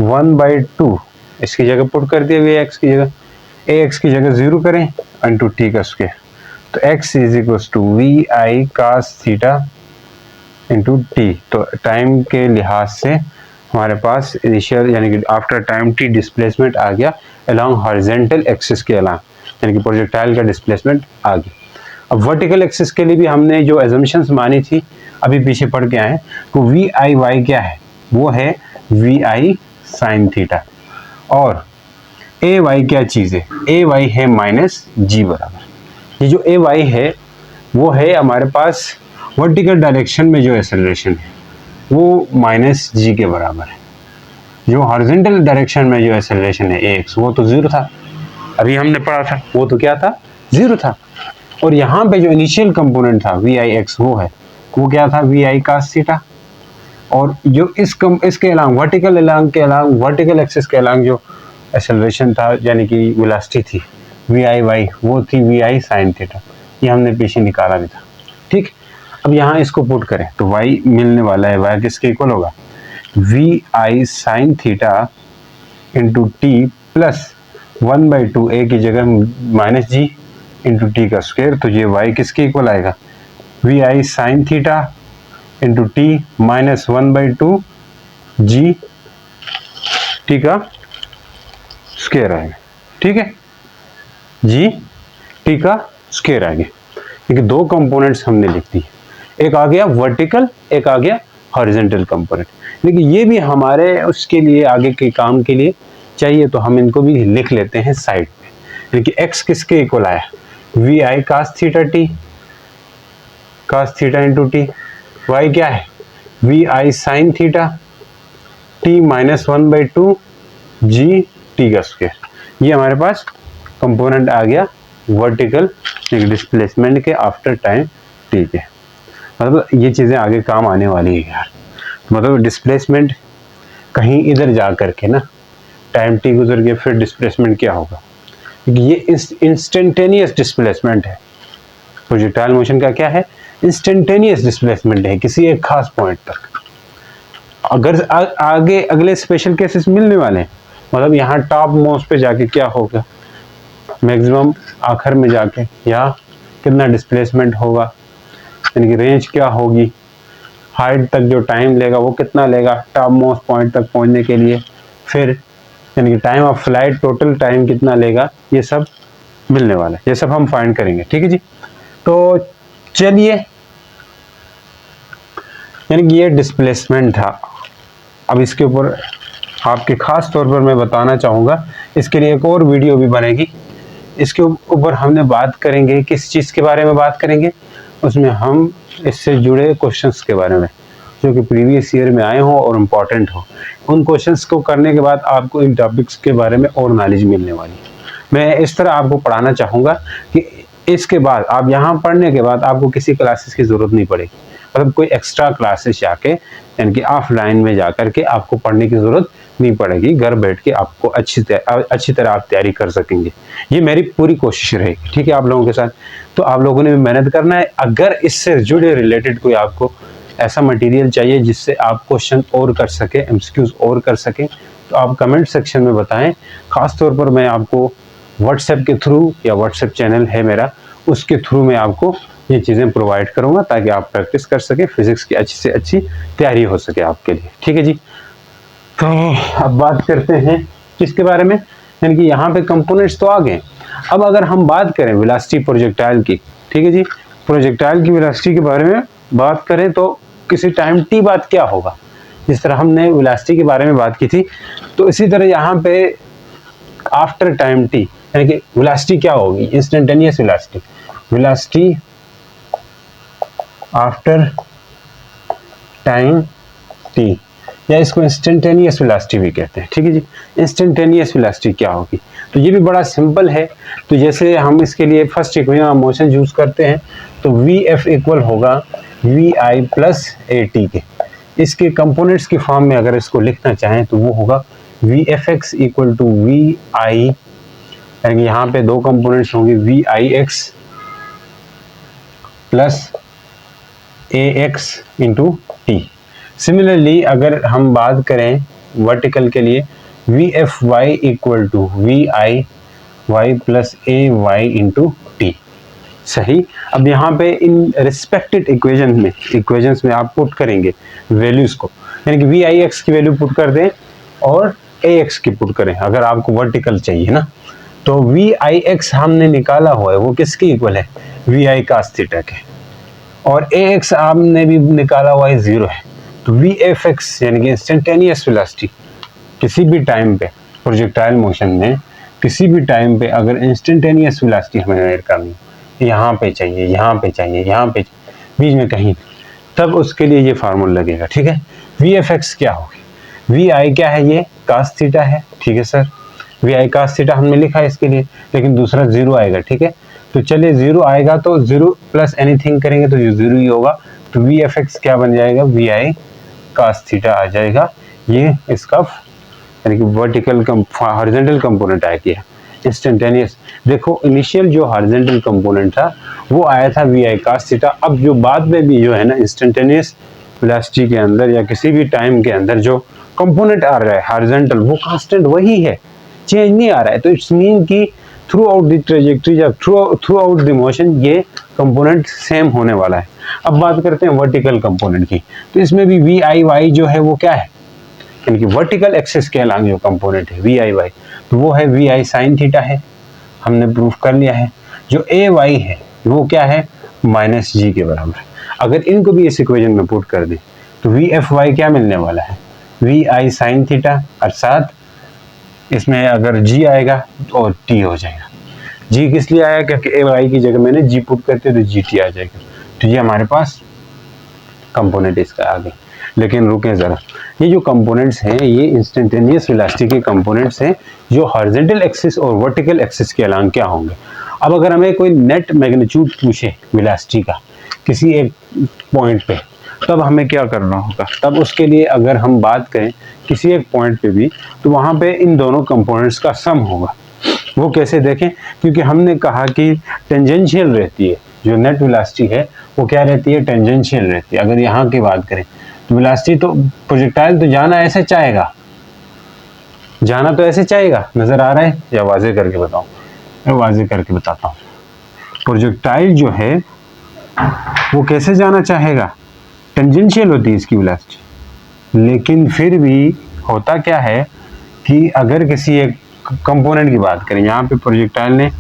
1/2, इसकी जगह पुट कर दिया वी एक्स की जगह, ए एक्स की जगह 0 करें इंटू टी का स्क्वायर, तो x is equal to V I cos theta into T. तो टाइम के लिहाज से हमारे पास इनिशियल यानी कि आफ्टर टाइम टी डिस्प्लेसमेंट आ गया अलोंग हॉरिजॉन्टल एक्सिस के अलोंग, यानी कि प्रोजेक्टाइल का डिस्प्लेसमेंट आ गया। अब वर्टिकल एक्सिस के लिए भी हमने जो एजम्पशंस मानी थी अभी पीछे पढ़ के आए, तो वी आई वाई क्या है, वो है वी आई साइन थीटा, और ए वाई क्या चीज़ है, ए वाई है माइनस जी बराबर। ये जो ए वाई है वो है हमारे पास वर्टिकल डायरेक्शन में जो एक्सेलरेशन है वो माइनस जी के बराबर है। जो हॉरिजॉन्टल डायरेक्शन में जो एक्सेलरेशन है ए एक्स, वो तो 0 था, अभी हमने पढ़ा था, वो तो क्या था, 0 था। और यहाँ पे जो इनिशियल कंपोनेंट था वी आई एक्स, वो है, वो क्या था, वी आई कास थीटा, और जो इसके अलांग वर्टिकल एक्सिस के अलांग जो एक्सेलरेशन था यानी कि वेलोसिटी थी वी आई वाई, वो थी वी आई साइन थीटा, ये हमने पीछे निकाला भी था, ठीक। अब यहाँ इसको पुट करें तो y मिलने वाला है, y किसके इक्वल होगा, V I sine theta into T plus 1/2 a की जगह माइनस जी इंटू टी का स्क्वायर, तो ये y किसके इक्वल आएगा, V I sine theta into T minus 1/2 G T का स्क्वायर आएगा, ठीक है, जी टी का स्क्वायर आएगा, क्योंकि दो कंपोनेंट्स हमने लिख दी, एक आ गया वर्टिकल, एक आ गया हॉरिजॉन्टल कंपोनेंट। लेकिन ये भी हमारे उसके लिए आगे के काम के लिए चाहिए, तो हम इनको भी लिख लेते हैं साइड पे। यानी x किसके इक्वल आया, V I cos theta T, cos theta into T, Y क्या है, V I sine theta T minus 1/2 G T का स्क्वायर। ये हमारे पास कंपोनेंट आ गया वर्टिकल डिस्प्लेसमेंट के आफ्टर टाइम टी के। मतलब ये चीज़ें आगे काम आने वाली है यार, मतलब डिस्प्लेसमेंट कहीं इधर जा करके ना टाइम टी गुजर गया, फिर डिस्प्लेसमेंट क्या होगा, क्योंकि ये इंस्टेंटेनियस डिस्प्लेसमेंट है। प्रोजेक्टाइल मोशन का क्या है, इंस्टेंटेनियस डिस्प्लेसमेंट है किसी एक खास पॉइंट तक। अगर आगे अगले स्पेशल केसेस मिलने वाले हैं, मतलब यहाँ टॉप मोस्ट पे जाके क्या होगा, मैक्सिमम आखिर में जाके या कितना डिस्प्लेसमेंट होगा, यानी कि रेंज क्या होगी, हाइट तक जो टाइम लेगा वो कितना लेगा टॉप मोस्ट पॉइंट तक पहुंचने के लिए, फिर यानी कि time of flight total time कितना लेगा, ये सब मिलने वाला है, ये सब हम फाइंड करेंगे, ठीक है जी। तो चलिए, यानी कि ये डिस्प्लेसमेंट था। अब इसके ऊपर आपके खास तौर पर मैं बताना चाहूँगा, इसके लिए एक और वीडियो भी बनेगी, इसके ऊपर हमने बात करेंगे, किस चीज़ के बारे में बात करेंगे, उसमें हम इससे जुड़े क्वेश्चंस के बारे में जो कि प्रीवियस ईयर में आए हों और इम्पॉर्टेंट हो, उन क्वेश्चंस को करने के बाद आपको इन टॉपिक्स के बारे में और नॉलेज मिलने वाली है। मैं इस तरह आपको पढ़ाना चाहूँगा कि इसके बाद आप यहाँ पढ़ने के बाद आपको किसी क्लासेस की ज़रूरत नहीं पड़ेगी, मतलब कोई एक्स्ट्रा क्लासेस जाके यानी कि ऑफलाइन में जा कर के आपको पढ़ने की ज़रूरत नहीं पड़ेगी, घर बैठ के आपको अच्छी तरह आप तैयारी कर सकेंगे। ये मेरी पूरी कोशिश रहेगी, ठीक है, आप लोगों के साथ। तो आप लोगों ने भी मेहनत करना है। अगर इससे जुड़े रिलेटेड कोई आपको ऐसा मटेरियल चाहिए जिससे आप क्वेश्चन और कर सके, एमसीक्यूज और कर सकें, तो आप कमेंट सेक्शन में बताएं। खास तौर पर मैं आपको व्हाट्सएप के थ्रू, या व्हाट्सएप चैनल है मेरा, उसके थ्रू मैं आपको ये चीज़ें प्रोवाइड करूंगा ताकि आप प्रैक्टिस कर सकें, फिजिक्स की अच्छी से अच्छी तैयारी हो सके आपके लिए, ठीक है जी। तो अब बात करते हैं किसके बारे में, यानी कि यहाँ पे कंपोनेंट्स तो आ गए। अब अगर हम बात करें वेलोसिटी प्रोजेक्टाइल की, ठीक है जी, प्रोजेक्टाइल की वेलोसिटी के बारे में बात करें तो किसी टाइम टी बाद क्या होगा, जिस तरह हमने वेलोसिटी के बारे में बात की थी, तो इसी तरह यहाँ पे आफ्टर टाइम टी, यानी कि वेलोसिटी क्या होगी, instantaneous velocity, velocity after time T, या इसको इंस्टेंटेनियस वेलोसिटी भी कहते हैं, ठीक है जी। इंस्टेंटेनियस वेलोसिटी क्या होगी, तो ये भी बड़ा सिंपल है। तो जैसे हम इसके लिए first equation of motion use करते हैं, तो वी एफ इक्वल होगा V I plus A T के। इसके कंपोनेंट्स की फॉर्म में अगर इसको लिखना चाहें तो वो होगा V F X equal to V I, यानी यहाँ पे दो कंपोनेंट्स होंगे V I X plus A X into T. Similarly अगर हम बात करें वर्टिकल के लिए, V F Y equal to V I Y plus A Y into T. सही। अब यहाँ पे इन रिस्पेक्टेड इक्वेशंस में आप पुट करेंगे वैल्यूज को, यानी कि वी आई एक्स की वैल्यू पुट कर दें और ए एक्स की पुट करें अगर आपको वर्टिकल चाहिए ना। तो वी आई एक्स हमने निकाला हुआ है वो किसके इक्वल है, वी आई कास थीटा के, और ए एक्स आपने भी निकाला हुआ है 0 है। तो वी एफ एक्स यानी कि इंस्टेंटेनियस वेलोसिटी, किसी भी टाइम पे प्रोजेक्टाइल मोशन में किसी भी टाइम पे अगर इंस्टेंटेनियस वेलोसिटी हमें मेजर करनी, यहाँ पे चाहिए, यहाँ पे चाहिए, यहाँ पे बीच में कहीं, तब उसके लिए ये फार्मूला लगेगा, ठीक है। वी एफ एक्स क्या होगी, वी आई क्या है, ये कास थीटा है, ठीक है sir, V I cos theta हमने लिखा है इसके लिए, लेकिन दूसरा 0 आएगा, ठीक है। तो चलिए 0 आएगा तो 0 प्लस एनीथिंग करेंगे तो ये 0 ही होगा। तो वी एफ एक्स क्या बन जाएगा, वी आई कास थीटा आ जाएगा। ये इसका यानी कि वर्टिकल हॉरिजॉन्टल कंपोनेंट आया किया इंस्टेंटेनियस। देखो इनिशियल जो हॉरिजॉन्टल कंपोनेंट था वो आया था वी आई कास थीटा। अब जो बाद में भी जो है ना इंस्टेंटेनियस वेलोसिटी के अंदर या किसी भी टाइम के अंदर जो कंपोनेंट आ रहा है हॉरिजॉन्टल, वो कांस्टेंट वही है, चेंज नहीं आ रहा है। तो इट्स मीन कि थ्रू आउट द ट्रेजेक्टरी या थ्रू आउट द मोशन ये कंपोनेंट सेम होने वाला है। अब बात करते हैं वर्टिकल कंपोनेंट की, तो इसमें भी वी आई वाई जो है वो क्या है, यानी कि वर्टिकल एक्सिस के अलांग जो कंपोनेंट है वी आई वाई, तो वो है वी आई साइन थीटा है, हमने प्रूफ कर लिया है। जो ए वाई है वो क्या है, माइनस जी के बराबर है। अगर इनको भी इस इक्वेशन में पुट कर दें तो वी एफ वाई क्या मिलने वाला है, वी आई साइन थीटा, अर्थात इसमें अगर जी आएगा और टी हो जाएगा। जी किस लिए आया, क्योंकि ए वाई की जगह मैंने जी पुट करते तो जी टी आ जाएगा। तो ये हमारे पास कंपोनेंट इसका आ गए। लेकिन रुकें ज़रा, ये जो कंपोनेंट्स हैं ये इंस्टेंटेनियस वेलोसिटी के कंपोनेंट्स हैं जो हॉरिजॉन्टल एक्सिस और वर्टिकल एक्सिस के अलांग क्या होंगे। अब अगर हमें कोई नेट मैग्नीट्यूड पूछे वेलोसिटी का किसी एक पॉइंट पे, तब हमें क्या करना होगा, तब उसके लिए अगर हम बात करें किसी एक पॉइंट पे भी, तो वहाँ पे इन दोनों कंपोनेंट्स का सम होगा। वो कैसे देखें, क्योंकि हमने कहा कि टेंजेंशियल रहती है, जो नेट वेलोसिटी है वो क्या रहती है, टेंजेंशियल रहती है। अगर यहाँ की बात करें तो वेलोसिटी तो प्रोजेक्टाइल तो जाना ऐसे चाहेगा, जाना तो ऐसे चाहेगा, नजर आ रहा है या वाजे करके बताऊं, मैं वाजे करके बताता हूँ। प्रोजेक्टाइल जो है वो कैसे जाना चाहेगा, टेंजेंशियल होती है इसकी वेलोसिटी। लेकिन फिर भी होता क्या है कि अगर किसी एक कंपोनेंट की बात करें, यहाँ पे प्रोजेक्टाइल ने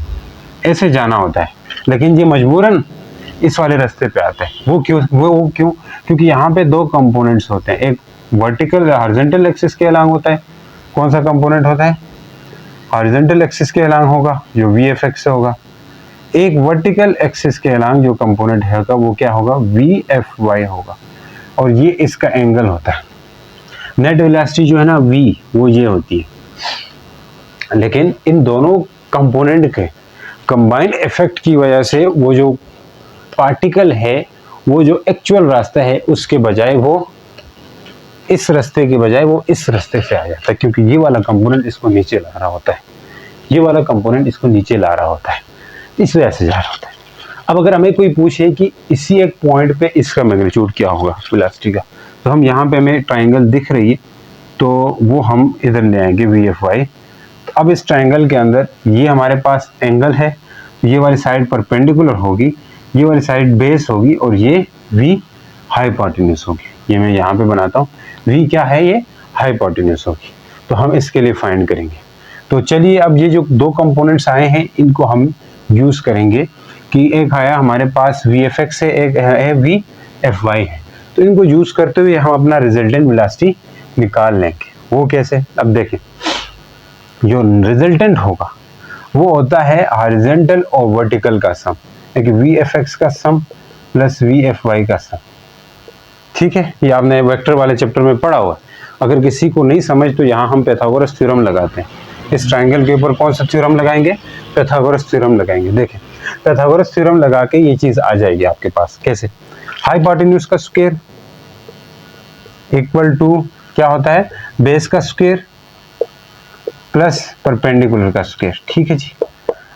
ऐसे जाना होता है, लेकिन ये मजबूरन इस वाले रास्ते पे आता है। वो क्यों, क्योंकि यहाँ पे दो कंपोनेंट्स होते हैं, एक वर्टिकल हॉरिजॉन्टल एक्सिस के अलांग होता है। कौन सा कंपोनेंट होता है, हॉरिजॉन्टल एक्सिस के अलांग होगा जो वी एफ एक्स से होगा। एक वर्टिकल एक्सिस के अलांग जो कंपोनेंट है वो क्या होगा, वी एफ वाई होगा, और ये इसका एंगल होता है। नेट वेलोसिटी जो है ना वी, वो ये होती है। लेकिन इन दोनों कंपोनेंट के कंबाइंड इफेक्ट की वजह से वो जो पार्टिकल है, वो जो एक्चुअल रास्ता है उसके बजाय वो इस रास्ते के बजाय वो इस रास्ते से आ जाता है, क्योंकि ये वाला कंपोनेंट इसको नीचे ला रहा होता है, ये वाला कंपोनेंट इसको नीचे ला रहा होता है, इस वजह से जा रहा होता है। अब अगर हमें कोई पूछे कि इसी एक पॉइंट पे इसका मैग्नीट्यूड क्या होगा वेलोसिटी का, तो हम यहाँ पे हमें ट्राइंगल दिख रही है, तो वो हम इधर ले आएंगे VFY। तो अब इस ट्राइंगल के अंदर ये हमारे पास एंगल है, ये वाली साइड परपेंडिकुलर होगी, ये वाली साइड बेस होगी, और ये V हाइपोटेन्यूज होगी। ये मैं यहाँ पे बनाता हूँ, V क्या है, ये हाइपोटेन्यूज होगी। तो हम इसके लिए फाइंड करेंगे। तो चलिए अब ये जो दो कंपोनेंट्स आए हैं इनको हम यूज करेंगे कि एक आया हमारे पास VFX है, एक है VFY है। तो इनको यूज करते हुए हम अपना रिजल्टेंट वेलोसिटी निकाल लेंगे। वो कैसे, अब देखें, जो रिजल्टेंट होगा वो होता है हॉरिजॉन्टल और वर्टिकल का सम, यानी VFX का सम प्लस VFY का सम। ठीक है, ये आपने वेक्टर वाले चैप्टर में पढ़ा हुआ है। अगर किसी को नहीं समझ तो यहाँ हम पाइथागोरस थ्योरम लगाते हैं। इस ट्राइंगल के ऊपर कौन सा थ्योरम लगाएंगे, पाइथागोरस थ्योरम लगाएंगे। देखें, पाइथागोरस थ्योरम लगा के ये चीज आ जाएगी आपके पास। कैसे, हाइपोटेन्यूज का स्क्वायर इक्वल टू क्या होता है, बेस का स्क्वायर प्लस परपेंडिकुलर का स्क्वायर। ठीक है जी।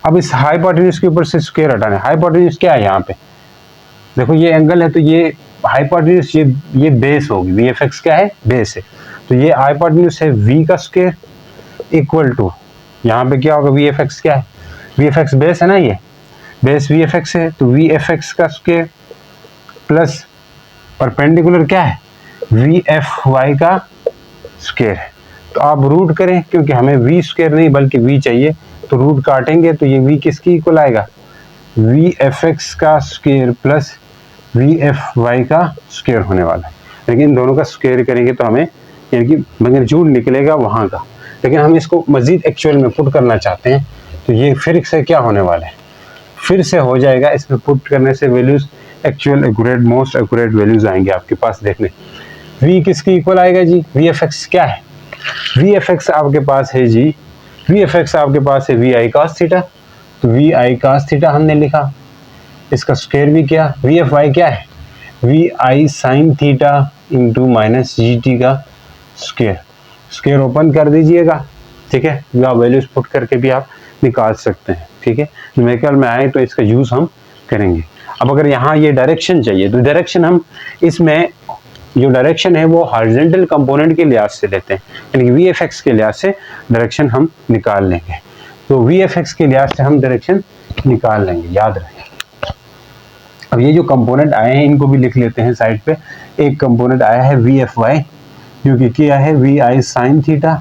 अब इस हाइपोटेन्यूज के ऊपर से स्क्वायर हटाना है। हाइपोटेन्यूज क्या है यहाँ पे, देखो ये एंगल है, तो ये हाइपोटेन्यूज ये बेस होगी, VFX क्या है, बेस है। तो ये हाइपोटेन्यूज है V का स्क्वायर इक्वल टू, यहाँ पे क्या होगा, VFX क्या है, VFX बेस है ना, ये बेस VFX है, तो VFX का स्क्वायर प्लस परपेंडिकुलर क्या है, VFY का स्क्वायर है। तो आप रूट करें, क्योंकि हमें V स्क्वायर नहीं बल्कि V चाहिए, तो रूट काटेंगे तो ये V किसकी इक्वल आएगा, VFX का स्क्वायर प्लस VFY का स्क्वायर होने वाला है। लेकिन इन दोनों का स्क्वायर करेंगे तो हमें यानी कि मैग्नीट्यूड निकलेगा वहाँ का। लेकिन हम इसको मजीद एक्चुअल में पुट करना चाहते हैं, तो ये फिर से क्या होने वाला है, फिर से हो जाएगा। इसमें पुट करने से values actual accurate most accurate values आएंगे आपके पास देखने। V किसकी इक्वल आएगा जी, VFX क्या है, VFX आपके पास है जी, VFX आपके पास है VI cos थीटा, तो VI cos थीटा हमने लिखा, इसका स्क्वायर भी क्या, VFY क्या है, VI sin theta into minus GT का स्क्वायर। स्क्वायर ओपन कर दीजिएगा, ठीक है, या वैल्यूज पुट करके भी आप निकाल सकते हैं। ठीक है, न्यूमेरिकल में आए तो इसका यूज हम करेंगे। अब अगर यहाँ ये डायरेक्शन चाहिए तो डायरेक्शन हम इसमें जो डायरेक्शन है वो हॉरिजॉन्टल कंपोनेंट के लिहाज से लेते हैं, यानी कि VFX के लिहाज से डायरेक्शन हम निकाल लेंगे। तो VFX के लिहाज से हम डायरेक्शन निकाल लेंगे, याद रखें। अब ये जो कंपोनेंट आए हैं इनको भी लिख लेते हैं साइड पे। एक कंपोनेंट आया है VFY, जो कि क्या है VI sin theta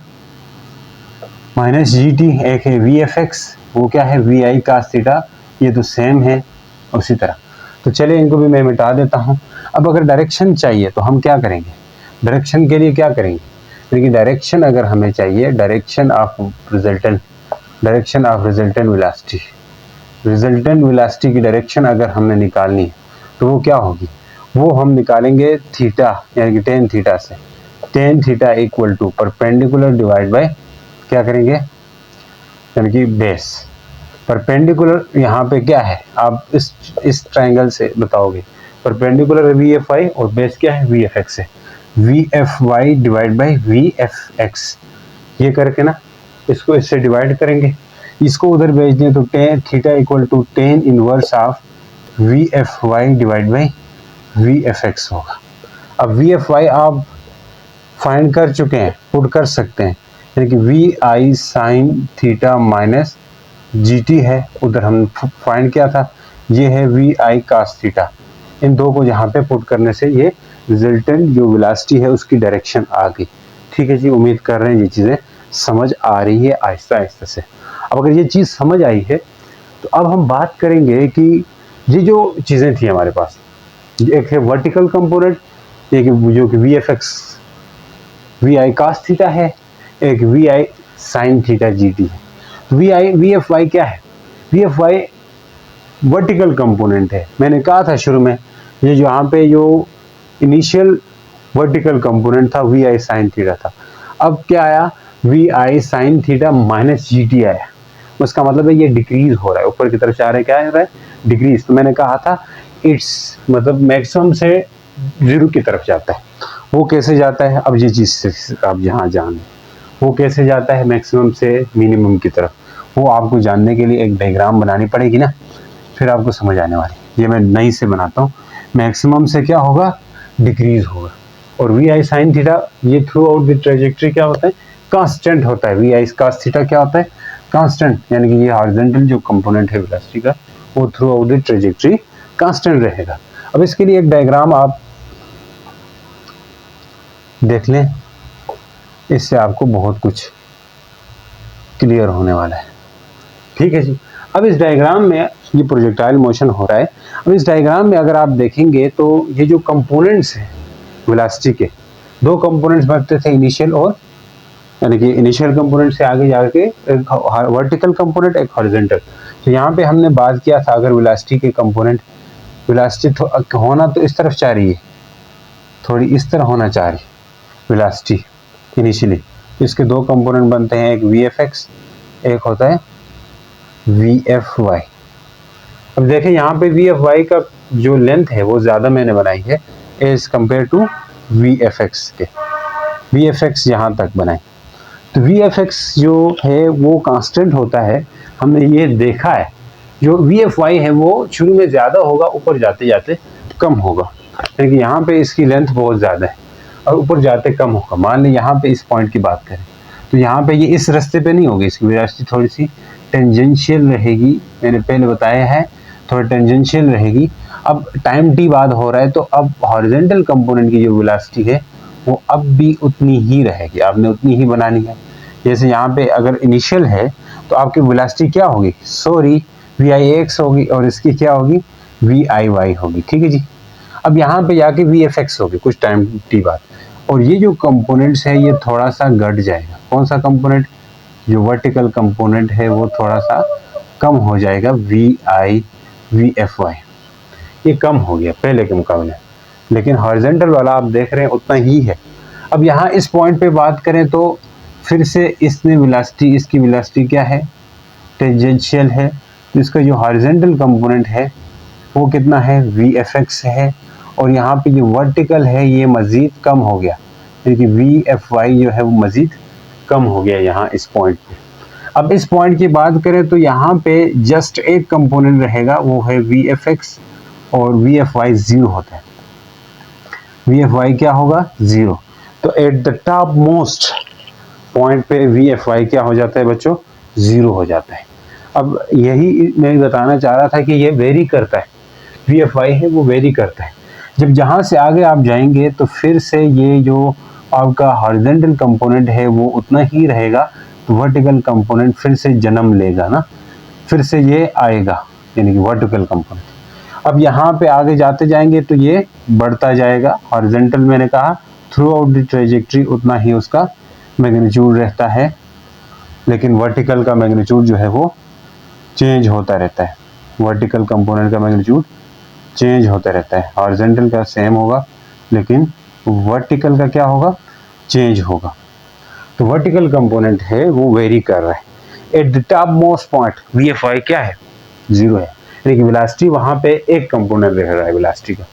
minus GT, एक है VFX, वो क्या है VI cos थीटा, ये तो सेम है उसी तरह। तो चलिए इनको भी मैं मिटा देता हूँ। अब अगर डायरेक्शन चाहिए तो हम क्या करेंगे, डायरेक्शन के लिए क्या करेंगे, क्योंकि डायरेक्शन अगर हमें चाहिए, direction of resultant velocity, resultant velocity की डायरेक्शन अगर हमने निकालनी है तो वो क्या होगी, वो हम निकालेंगे थीटा यानी कि टेन थीटा से। Tan theta equal to perpendicular divide by क्या करेंगे, यानी कि बेस। परपेंडिकुलर यहाँ पे क्या है, आप इस ट्रायंगल से बताओगे, परपेंडिकुलर VFY और बेस क्या है, VFX है, VFY डिवाइड बाय VFX। ये करके ना इसको इससे डिवाइड करेंगे, इसको उधर भेज दें तो tan theta equal to tan inverse of VFY divide by VFX होगा। अब VFY आप फाइंड कर चुके हैं, पुट कर सकते हैं, यानी कि VI sin theta minus GT है, उधर हम फाइंड किया था, ये है VI cos थीटा। इन दो को यहाँ पे पुट करने से ये रिजल्टेंट जो वेलोसिटी है उसकी डायरेक्शन आ गई। ठीक है जी, उम्मीद कर रहे हैं ये चीज़ें समझ आ रही है आहिस्ता आहिस्ता से। अब अगर ये चीज़ समझ आई है तो अब हम बात करेंगे कि ये जो चीज़ें थी हमारे पास, एक है वर्टिकल कंपोनेंट, एक जो कि VFX VI cos थीटा है, एक VI sin थीटा GT है। VFY क्या है, VFY वर्टिकल कंपोनेंट है। मैंने कहा था शुरू में, ये जो यहाँ पे जो इनिशियल वर्टिकल कंपोनेंट था VI sin थीटा था, अब क्या आया VI sin theta minus GT आया। उसका मतलब है ये डिक्रीज हो रहा है, ऊपर की तरफ जा रहा है, क्या हो रहा है, डिक्रीज। तो मैंने कहा था इट्स मतलब मैक्सिमम से जीरो की तरफ जाता है, वो कैसे जाता है, अब ये चीज़ से आप यहाँ जान, वो कैसे जाता है मैक्सिमम से मिनिमम की तरफ, वो आपको जानने के लिए एक डायग्राम बनानी पड़ेगी ना, फिर आपको समझ आने वाली। ये मैं नई से बनाता हूँ। मैक्सिमम से क्या होगा, डिक्रीज होगा, और वी आई साइन थीटा ये थ्रू आउट द ट्रेजेक्ट्री क्या होता है, कांस्टेंट होता है। वी आई कास थीटा क्या होता है, कांस्टेंट, यानी कि ये हॉरिजॉन्टल जो कंपोनेंट है वेलोसिटी का वो through out the trajectory constant रहेगा। अब इसके लिए एक डायग्राम आप देख लें, इससे आपको बहुत कुछ क्लियर होने वाला है। ठीक है जी। अब इस डायग्राम में ये प्रोजेक्टाइल मोशन हो रहा है। अब इस डायग्राम में अगर आप देखेंगे तो ये जो कंपोनेंट्स हैं वेलोसिटी के, दो कंपोनेंट्स बनते थे, इनिशियल और, यानी कि इनिशियल कंपोनेंट से आगे जाके एक वर्टिकल कंपोनेंट, एक हॉरिजॉन्टल। तो यहाँ पे हमने बात किया था अगर वेलोसिटी के कंपोनेंट, वेलोसिटी होना तो इस तरफ चाह रही है, थोड़ी इस तरह होना चाह रही वेलोसिटी इनिशियली, तो इसके दो कंपोनेंट बनते हैं, एक वी एफ एक्स, एक होता है वी एफ वाई। अब देखें यहाँ पे वी एफ वाई का जो लेंथ है वो ज़्यादा मैंने बनाई है as compared to V F X के, वी एफ एक्स यहाँ तक बनाई। तो वी एफ एक्स जो है वो कांस्टेंट होता है, हमने ये देखा है। जो वी एफ वाई है वो शुरू में ज़्यादा होगा, ऊपर जाते जाते कम होगा, यानी कि यहाँ पे इसकी लेंथ बहुत ज़्यादा है और ऊपर जाते कम होगा। मान लें यहाँ पे इस पॉइंट की बात करें तो यहाँ पे ये इस रास्ते पे नहीं होगी, इसकी वेलोसिटी थोड़ी सी टेंजेंशियल रहेगी, मैंने पहले बताया है, थोड़ा टेंजेंशियल रहेगी। अब टाइम टी बाद हो रहा है तो अब हॉरिजॉन्टल कंपोनेंट की जो वेलोसिटी है वो अब भी उतनी ही रहेगी, आपने उतनी ही बनानी है। जैसे यहाँ पे अगर इनिशियल है तो आपकी वेलोसिटी क्या होगी, सॉरी वी आई एक्स होगी, और इसकी क्या होगी, वी आई वाई होगी। ठीक है जी। अब यहाँ पे जाके वी एफ एक्स होगी कुछ टाइम टी बाद, और ये जो कंपोनेंट्स है ये थोड़ा सा घट जाएगा। कौन सा कंपोनेंट, जो वर्टिकल कंपोनेंट है वो थोड़ा सा कम हो जाएगा, V I V F Y ये कम हो गया पहले के मुकाबले, लेकिन हॉरिजॉन्टल वाला आप देख रहे हैं उतना ही है। अब यहाँ इस पॉइंट पे बात करें तो फिर से इसने वेलोसिटी, इसकी वेलोसिटी क्या है, टेंजेंशियल है, तो इसका जो हॉरिजॉन्टल कंपोनेंट है वो कितना है, वी एफ एक्स है, और यहाँ पे जो वर्टिकल है ये मज़ीद कम हो गया, क्योंकि वी एफ वाई जो है वो मज़ीद कम हो गया यहाँ इस पॉइंट पे। अब इस पॉइंट की बात करें तो यहाँ पे जस्ट एक कंपोनेंट रहेगा, वो है वी एफ एक्स, और वी एफ वाई जीरो होता है। वी एफ वाई क्या होगा, जीरो। तो eight the top most point पे वी एफ वाई क्या हो जाता है बच्चों, जीरो हो जाता है। अब यही मैं बताना चाह रहा था कि ये वेरी करता है, वी एफ वाई है वो वेरी करता है। जब जहाँ से आगे आप जाएंगे तो फिर से ये जो आपका हॉरिजॉन्टल कंपोनेंट है वो उतना ही रहेगा, तो वर्टिकल कंपोनेंट फिर से जन्म लेगा ना, फिर से ये आएगा, यानी कि वर्टिकल कंपोनेंट। अब यहाँ पे आगे जाते जाएंगे तो ये बढ़ता जाएगा। हॉरिजॉन्टल मैंने कहा थ्रू आउट द ट्रेजेक्ट्री उतना ही उसका मैग्नीट्यूड रहता है, लेकिन वर्टिकल का मैग्नीट्यूड जो है वो चेंज होता रहता है। वर्टिकल कंपोनेंट का मैग्नीट्यूड चेंज होता रहता है, हॉरिजॉन्टल का सेम होगा लेकिन वर्टिकल का क्या होगा, चेंज होगा। तो वर्टिकल कंपोनेंट है वो वेरी कर रहा है। At the top most point V F Y क्या है, जीरो है, यानी कि वेलोसिटी वहाँ पे एक कंपोनेंट रह रहा है वेलोसिटी का।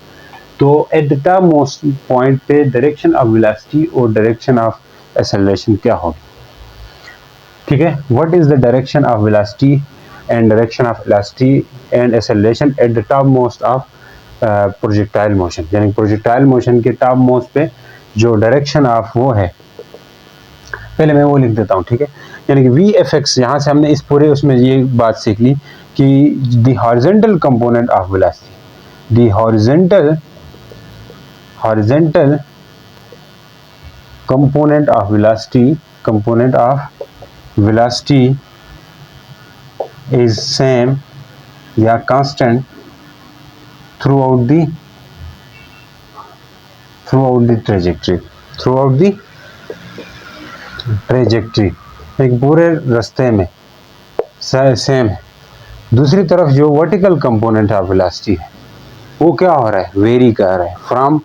तो eight the top most point पे डायरेक्शन ऑफ वेलोसिटी और डायरेक्शन ऑफ एक्सेलरेशन क्या होगी, ठीक है। What is the direction of velocity and direction of velocity and acceleration at the top most of projectile motion, यानी projectile motion के top most पे जो डायरेक्शन ऑफ वो है, पहले मैं वो लिख देता हूँ, ठीक है। यानी कि वी एफ एक्स, यहाँ से हमने इस पूरे उसमें ये बात सीख ली कि the horizontal component of velocity, the horizontal component of velocity is same या constant throughout the trajectory, एक पूरे रास्ते में सेम है। दूसरी तरफ जो वर्टिकल कंपोनेंट ऑफ वेलोसिटी है वो क्या हो रहा है, वेरी कर रहा है from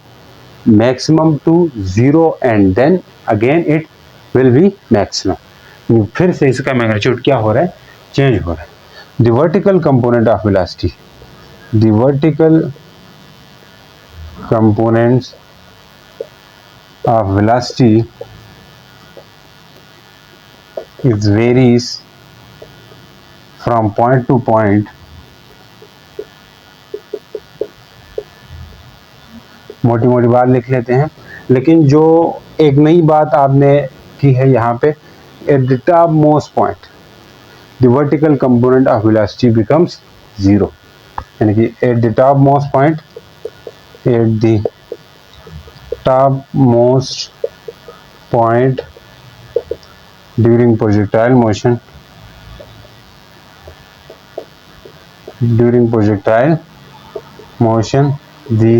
maximum to zero and then again it will be maximum, फिर से इसका मैग्नीट्यूड क्या हो रहा है, चेंज हो रहा है। The vertical component of velocity, the vertical components of velocity it varies from point to point, मोटी मोटी बात लिख लेते हैं, लेकिन जो एक नई बात आपने की है यहाँ पे, at the top most point the vertical component of velocity becomes zero, यानी कि at the top most point, at the top most point during projectile motion, the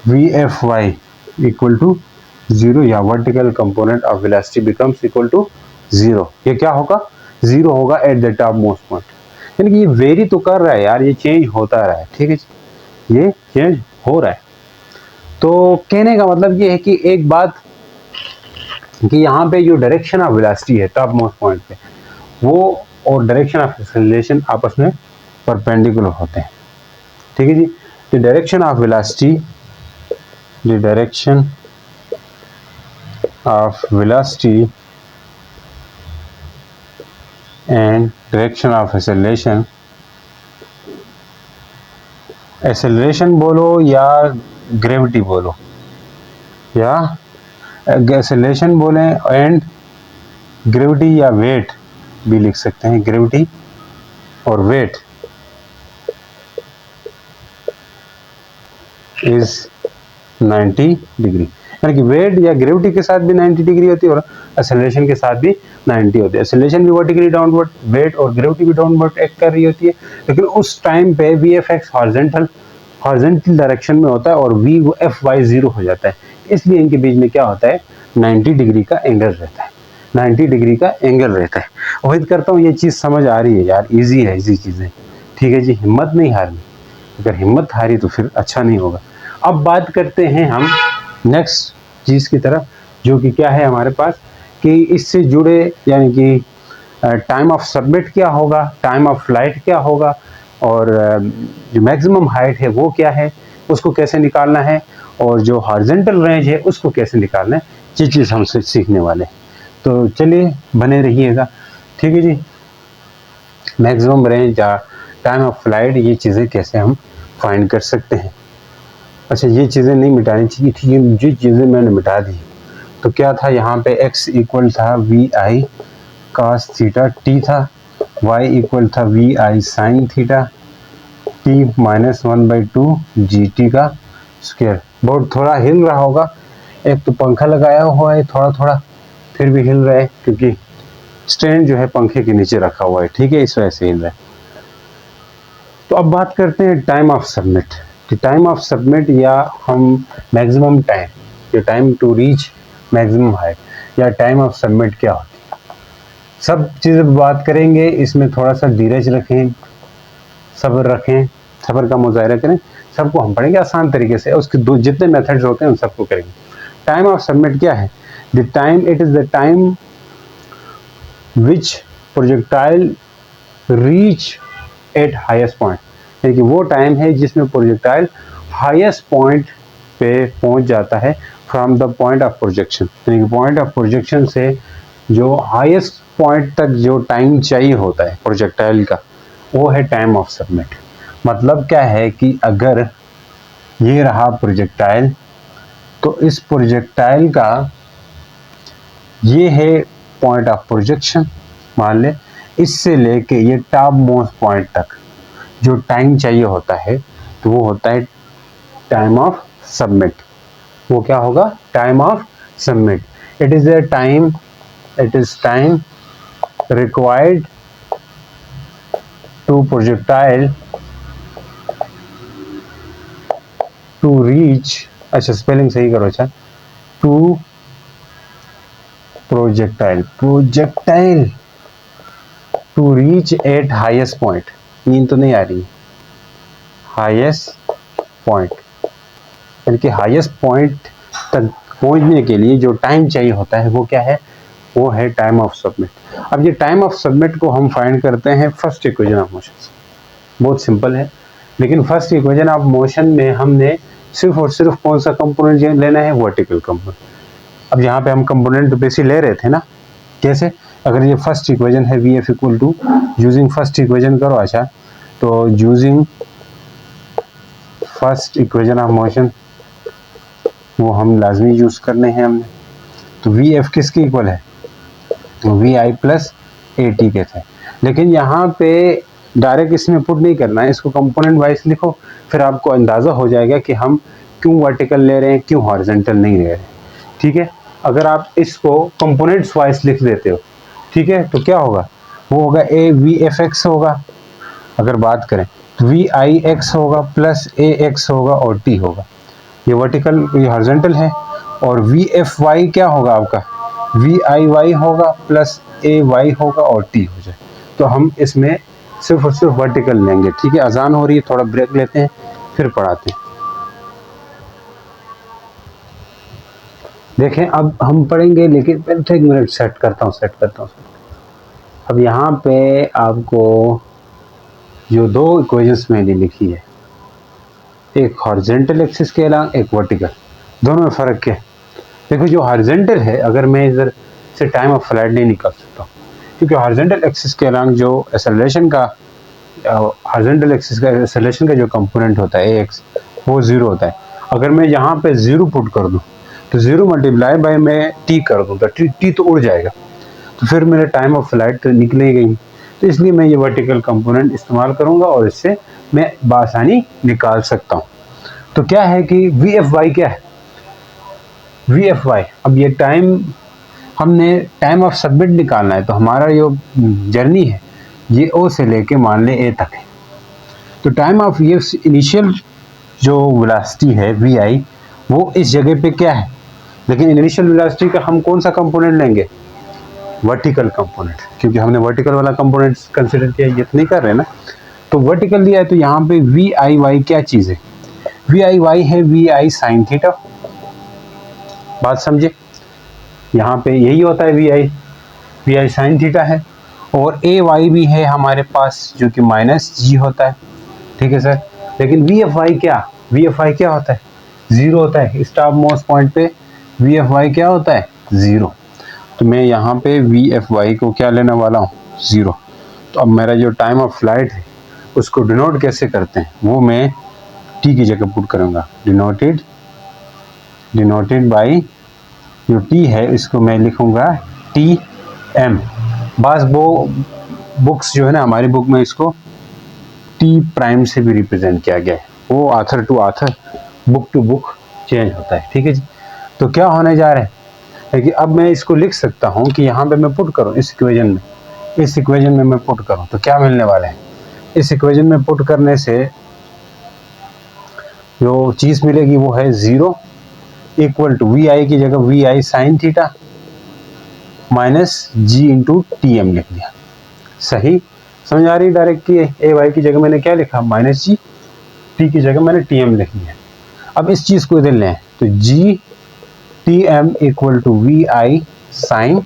VFY equal to zero, या vertical component of velocity becomes equal to zero. ये क्या होगा? Zero होगा at the top most point, यानी कि ये very तो कर रहा है यार, ये चेंज होता रहा है, ठीक है, ये चेंज हो रहा है। तो कहने का मतलब ये है कि एक बात कि यहाँ पे जो डायरेक्शन ऑफ वेलोसिटी है टॉप मोस्ट पॉइंट पे, वो और डायरेक्शन ऑफ एक्सेलरेशन आपस में परपेंडिकुलर होते हैं, ठीक है जी। The direction of velocity, the direction of velocity and direction of acceleration, acceleration बोलो या ग्रेविटी बोलो, या acceleration बोलें एंड ग्रेविटी या वेट भी लिख सकते हैं, ग्रेविटी और वेट इज 90 डिग्री, यानी कि वेट या ग्रेविटी के साथ भी 90 डिग्री होती है और एक्सेलरेशन के साथ भी 90 होती है। एक्सेलरेशन भी वर्टिकली डाउनवर्ड, वेट और ग्रेविटी भी डाउनवर्ड एक्ट कर रही होती है, लेकिन उस टाइम पे VFX हॉरिजॉन्टल डायरेक्शन में होता है और VFY जीरो हो जाता है, इसलिए इनके बीच में क्या होता है, 90 डिग्री का एंगल रहता है, 90 डिग्री का एंगल रहता है। उम्मीद करता हूँ ये चीज़ समझ आ रही है यार, ईजी है इसी चीज़ें, ठीक है जी। हिम्मत नहीं हारनी, अगर हिम्मत हारी तो फिर अच्छा नहीं होगा। अब बात करते हैं हम नेक्स्ट चीज़ की तरफ, जो कि क्या है हमारे पास, कि इससे जुड़े यानी कि टाइम ऑफ सबमिट क्या होगा, टाइम ऑफ फ्लाइट क्या होगा, और जो मैक्सिमम हाइट है वो क्या है, उसको कैसे निकालना है, और जो हॉरिजॉन्टल रेंज है उसको कैसे निकालना है, ये चीज़ हम सीखने वाले हैं। तो चलिए बने रहिएगा, ठीक है जी। मैक्सिमम रेंज या टाइम ऑफ फ्लाइट, ये चीज़ें कैसे हम फाइंड कर सकते हैं। अच्छा, ये चीज़ें नहीं मिटानी चाहिए थी, ये चीज़ें मैंने मिटा दी। तो क्या था यहाँ पे, x इक्वल था VI cos थीटा t था, y इक्वल था VI sin theta t -1/2 GT का स्क्वायर। बहुत थोड़ा हिल रहा होगा, एक तो पंखा लगाया हुआ है थोड़ा थोड़ा, फिर भी हिल रहा है क्योंकि स्टैंड जो है पंखे के नीचे रखा हुआ है, ठीक है, इस वजह से हिल रहा है। तो अब बात करते हैं time of submit. Time of submit या हम मैक्सिमम टाइम, या time to reach maximum height, या टाइम ऑफ सबमिट क्या होती है, सब चीज़ें बात करेंगे। इसमें थोड़ा सा धीरज रखें, सब्र रखें, सब्र का मुजाहरा करें, सबको हम पढ़ेंगे आसान तरीके से, उसके दो जितने मेथड्स होते हैं उन सबको करेंगे। टाइम ऑफ सबमिट क्या है? The time, it is the time which projectile reach at highest point, यानी कि वो टाइम है जिसमें प्रोजेक्टाइल हाईएस्ट पॉइंट पे पहुंच जाता है from the point of projection, यानी कि पॉइंट ऑफ प्रोजेक्शन से जो हाईएस्ट पॉइंट तक जो टाइम चाहिए होता है प्रोजेक्टाइल का, वो है टाइम ऑफ सबमिट। मतलब क्या है कि अगर ये रहा प्रोजेक्टाइल, तो इस प्रोजेक्टाइल का ये है पॉइंट ऑफ प्रोजेक्शन, मान ले, इससे लेके ये टॉप मोस्ट पॉइंट तक जो टाइम चाहिए होता है, तो वो होता है टाइम ऑफ सबमिट। वो क्या होगा? Time of submit. It is a time, it is time required to projectile to reach, अच्छा स्पेलिंग सही करो, अच्छा, to projectile to reach at highest point, नींद तो नहीं आ रही, हाईएस्ट पॉइंट, यानी कि हाईएस्ट पॉइंट तक पहुंचने के लिए जो टाइम चाहिए होता है वो क्या है? वो है टाइम ऑफ सबमिट। अब ये टाइम ऑफ सबमिट को हम फाइंड करते हैं फर्स्ट इक्वेशन ऑफ मोशन से। बहुत सिंपल है, लेकिन फर्स्ट इक्वेशन ऑफ मोशन में हमने सिर्फ और सिर्फ कौन सा कंपोनेंट लेना है, वर्टिकल कंपोनेंट। अब यहाँ पे हम कंपोनेंट बेसिस ले रहे थे ना, कैसे, अगर ये फर्स्ट इक्वेशन है V F equal to, using first equation करो, अच्छा तो using first equation of motion वो हम लाजमी यूज करने हैं हमने। तो वी एफ किसके इक्वल है, V I plus A T के थे, लेकिन यहाँ पे डायरेक्ट इसमें पुट नहीं करना है, इसको कंपोनेंट वाइज लिखो, फिर आपको अंदाज़ा हो जाएगा कि हम क्यों वर्टिकल ले रहे हैं, क्यों हॉरिजॉन्टल नहीं ले रहे हैं। ठीक है, अगर आप इसको कंपोनेंट्स वाइज लिख देते हो, ठीक है, तो क्या होगा, वो होगा ए वी एफ एक्स होगा, अगर बात करें तो वी आई एक्स होगा प्लस ए एक्स होगा और टी होगा, ये वर्टिकल ये हॉरिजॉन्टल है। और वी एफ वाई क्या होगा आपका, वी आई वाई होगा प्लस ए वाई होगा और टी हो जाए। तो हम इसमें सिर्फ और सिर्फ वर्टिकल लेंगे। ठीक है, अजान हो रही है, थोड़ा ब्रेक लेते हैं फिर पढ़ाते हैं। देखें अब हम पढ़ेंगे, लेकिन पहले तो एक मिनट सेट करता हूँ। अब यहाँ पे आपको जो दो इक्वेशंस मैंने लिखी है, एक हॉरिजॉन्टल एक्सिस के अलावा एक वर्टिकल, दोनों में फ़र्क क्या है। देखो जो हॉरिजॉन्टल है, अगर मैं इधर से टाइम ऑफ फ्लाइट नहीं निकाल सकता, क्योंकि हॉरिजॉन्टल एक्सिस के अलावा जो एक्सेलरेशन का, हॉरिजॉन्टल एक्सिस का एक्सेलरेशन का जो कंपोनेंट होता है एक्स, वो ज़ीरो होता है। अगर मैं यहाँ पे ज़ीरो पुट कर दूँ तो ज़ीरो मल्टीप्लाई बाय मैं टी कर दूँ तो टी तो उड़ जाएगा, तो फिर मेरे टाइम ऑफ फ्लाइट तो निकले गई। तो इसलिए मैं ये वर्टिकल कंपोनेंट इस्तेमाल करूँगा और इससे मैं बआसानी निकाल सकता हूँ। तो क्या है कि वी एफ वाई क्या है, वी एफ वाई, अब ये टाइम, हमने टाइम ऑफ सबमिट निकालना है, तो हमारा जो जर्नी है ये ओ से लेके मान ले ए तक है। तो टाइम ऑफ ये इनिशियल जो वेलोसिटी है वी आई, वो इस जगह पे क्या है, लेकिन इनिशियल वेलोसिटी का हम कौन सा कंपोनेंट लेंगे, वर्टिकल कंपोनेंट, क्योंकि हमने वर्टिकल वाला कंपोनेंट कंसिडर किया, ये तो नहीं कर रहे ना। तो वर्टिकल दिया है, तो यहाँ पे वी आई वाई क्या चीज़ है, वी आई वाई है वी आई साइन थीटा। बात समझे, यहाँ पे यही होता है वी आई साइन थीटा है, और ए वाई भी है हमारे पास जो कि माइनस जी होता है। ठीक है सर, लेकिन वी एफ वाई क्या होता है, ज़ीरो होता है। स्टॉप मोस्ट पॉइंट पे वी एफ वाई क्या होता है, ज़ीरो। तो मैं यहाँ पे वी एफ वाई को क्या लेने वाला हूँ, ज़ीरो। तो अब मेरा जो टाइम ऑफ फ्लाइट है उसको डिनोट कैसे करते हैं, वो मैं टी की जगह पुट करूँगा, डिनोटेड बाई जो टी है इसको मैं लिखूँगा टी एम। बस वो बुक्स जो है ना, हमारी बुक में इसको टी प्राइम से भी रिप्रेजेंट किया गया है, वो author to author, book to book change होता है। ठीक है जी, तो क्या होने जा रहा है कि अब मैं इसको लिख सकता हूँ कि यहाँ पे मैं पुट करूँ इस इक्वेशन में मैं पुट करूँ तो क्या मिलने वाला है, इस इक्वेशन में पुट करने से जो चीज़ मिलेगी वो है zero equal to V I की जगह V I sine theta minus G into T M लिख दिया। सही समझ आ रही है डायरेक्ट की, ए वाई की जगह मैंने क्या लिखा, माइनस जी, टी की जगह मैंने टी एम लिख दिया। अब इस चीज़ को इधर लें तो G T M equal to V I sine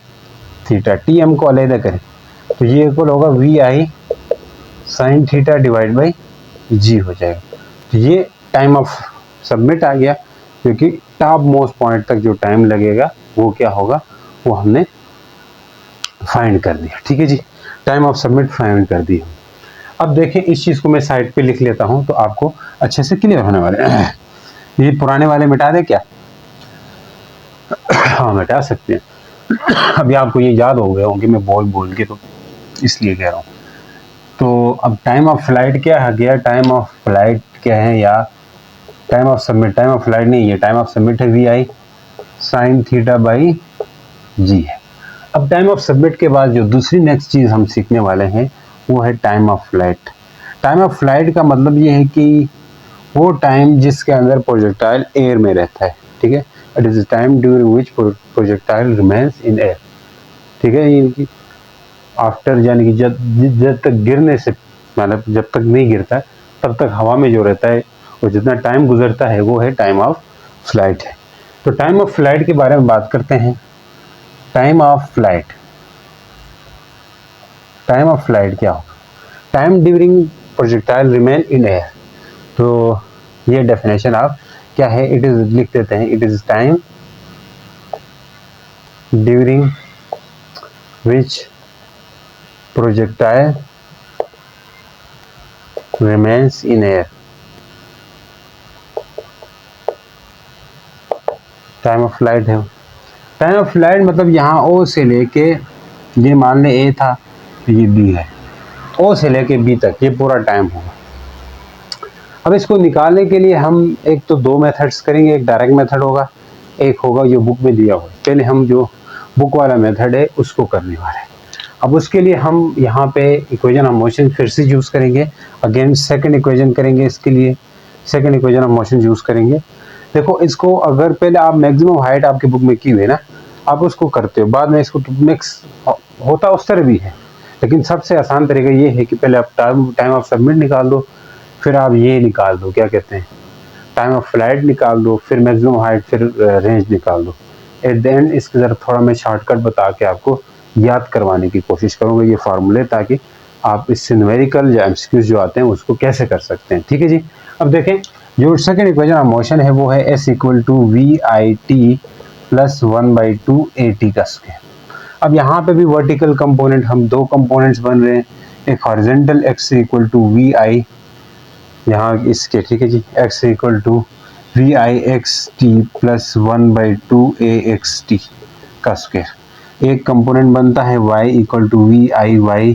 theta, T M को अलहदा करें तो ये इक्वल होगा V I sine theta divide by G हो जाएगा। तो ये टाइम ऑफ सबमिट आ गया, क्योंकि टॉप मोस्ट पॉइंट तक जो टाइम लगेगा वो क्या होगा, वो हमने फाइंड कर दिया। ठीक है जी, टाइम ऑफ सबमिट फाइंड कर दिया। अब देखें इस चीज़ को मैं साइड पे लिख लेता हूँ तो आपको अच्छे से क्लियर होने वाले ये पुराने वाले मिटा दे क्या, हाँ मिटा सकते हैं। अभी आपको ये याद हो गया होंगे मैं बोल के, तो इसलिए कह रहा हूँ। तो अब टाइम ऑफ फ्लाइट क्या है गया, टाइम ऑफ फ्लाइट क्या है, या time of submit, time of flight नहीं है, टाइम ऑफ सबमिट है V I sine theta by G है। अब टाइम ऑफ सबमिट के बाद जो दूसरी नेक्स्ट चीज़ हम सीखने वाले हैं वो है time of flight. Time of flight का मतलब ये है कि वो टाइम जिसके अंदर प्रोजेक्टाइल एयर में रहता है। ठीक है, it is time during which projectile remains in air. ठीक है, यानी कि आफ्टर, यानी कि जब तक गिरने से, मतलब जब तक नहीं गिरता तब तक हवा में जो रहता है, और जितना टाइम गुजरता है वो है टाइम ऑफ फ्लाइट है। तो टाइम ऑफ फ्लाइट के बारे में बात करते हैं। टाइम ऑफ फ्लाइट क्या होगा, time during projectile remain in air. तो ये डेफिनेशन आप क्या है, इट इज, लिख देते हैं, it is time during which projectile remains in air। Time of flight है। टाइम ऑफ फ्लाइट मतलब यहाँ ओ से लेके, ये मान ले ए था, ये बी है, ओ से लेके बी तक ये पूरा टाइम होगा। अब इसको निकालने के लिए हम एक तो दो मेथड्स करेंगे, एक डायरेक्ट मेथड होगा, एक होगा जो बुक में दिया हुआ। पहले हम जो बुक वाला मेथड है उसको करने वाले हैं। अब उसके लिए हम यहाँ पे इक्वेशन ऑफ मोशन फिर से यूज़ करेंगे, अगेन सेकंड इक्वेशन करेंगे, इसके लिए second equation of motion use करेंगे। देखो इसको अगर पहले आप मैक्सिमम हाइट आपके बुक में की हुई है ना, आप उसको करते हो, बाद में इसको मिक्स होता उस तरह भी है, लेकिन सबसे आसान तरीका ये है कि पहले आप टाइम ऑफ सबमिट निकाल दो, फिर आप ये निकाल दो, क्या कहते हैं, टाइम ऑफ फ्लाइट निकाल दो, फिर मैक्सिमम हाइट, फिर रेंज निकाल दो। एट द एंड इसकी तरफ थोड़ा मैं शॉर्टकट बता के आपको याद करवाने की कोशिश करूँगा ये फार्मूले, ताकि आप इससे न्यूमेरिकल या एमसीक्यूज जो आते हैं उसको कैसे कर सकते हैं। ठीक है जी। अब देखें जो सेकंड इक्वेशन ऑफ मोशन है वो है S equal to V I T plus 1/2 AT का स्क्वायर। अब यहाँ पे भी वर्टिकल कंपोनेंट, हम दो कंपोनेंट्स बन रहे हैं, एक horizontal x equal to V I यहाँ इसके, ठीक है जी, x equal to V I X T plus 1/2 AXT का स्क्वायर। एक कंपोनेंट बनता है y equal to V I Y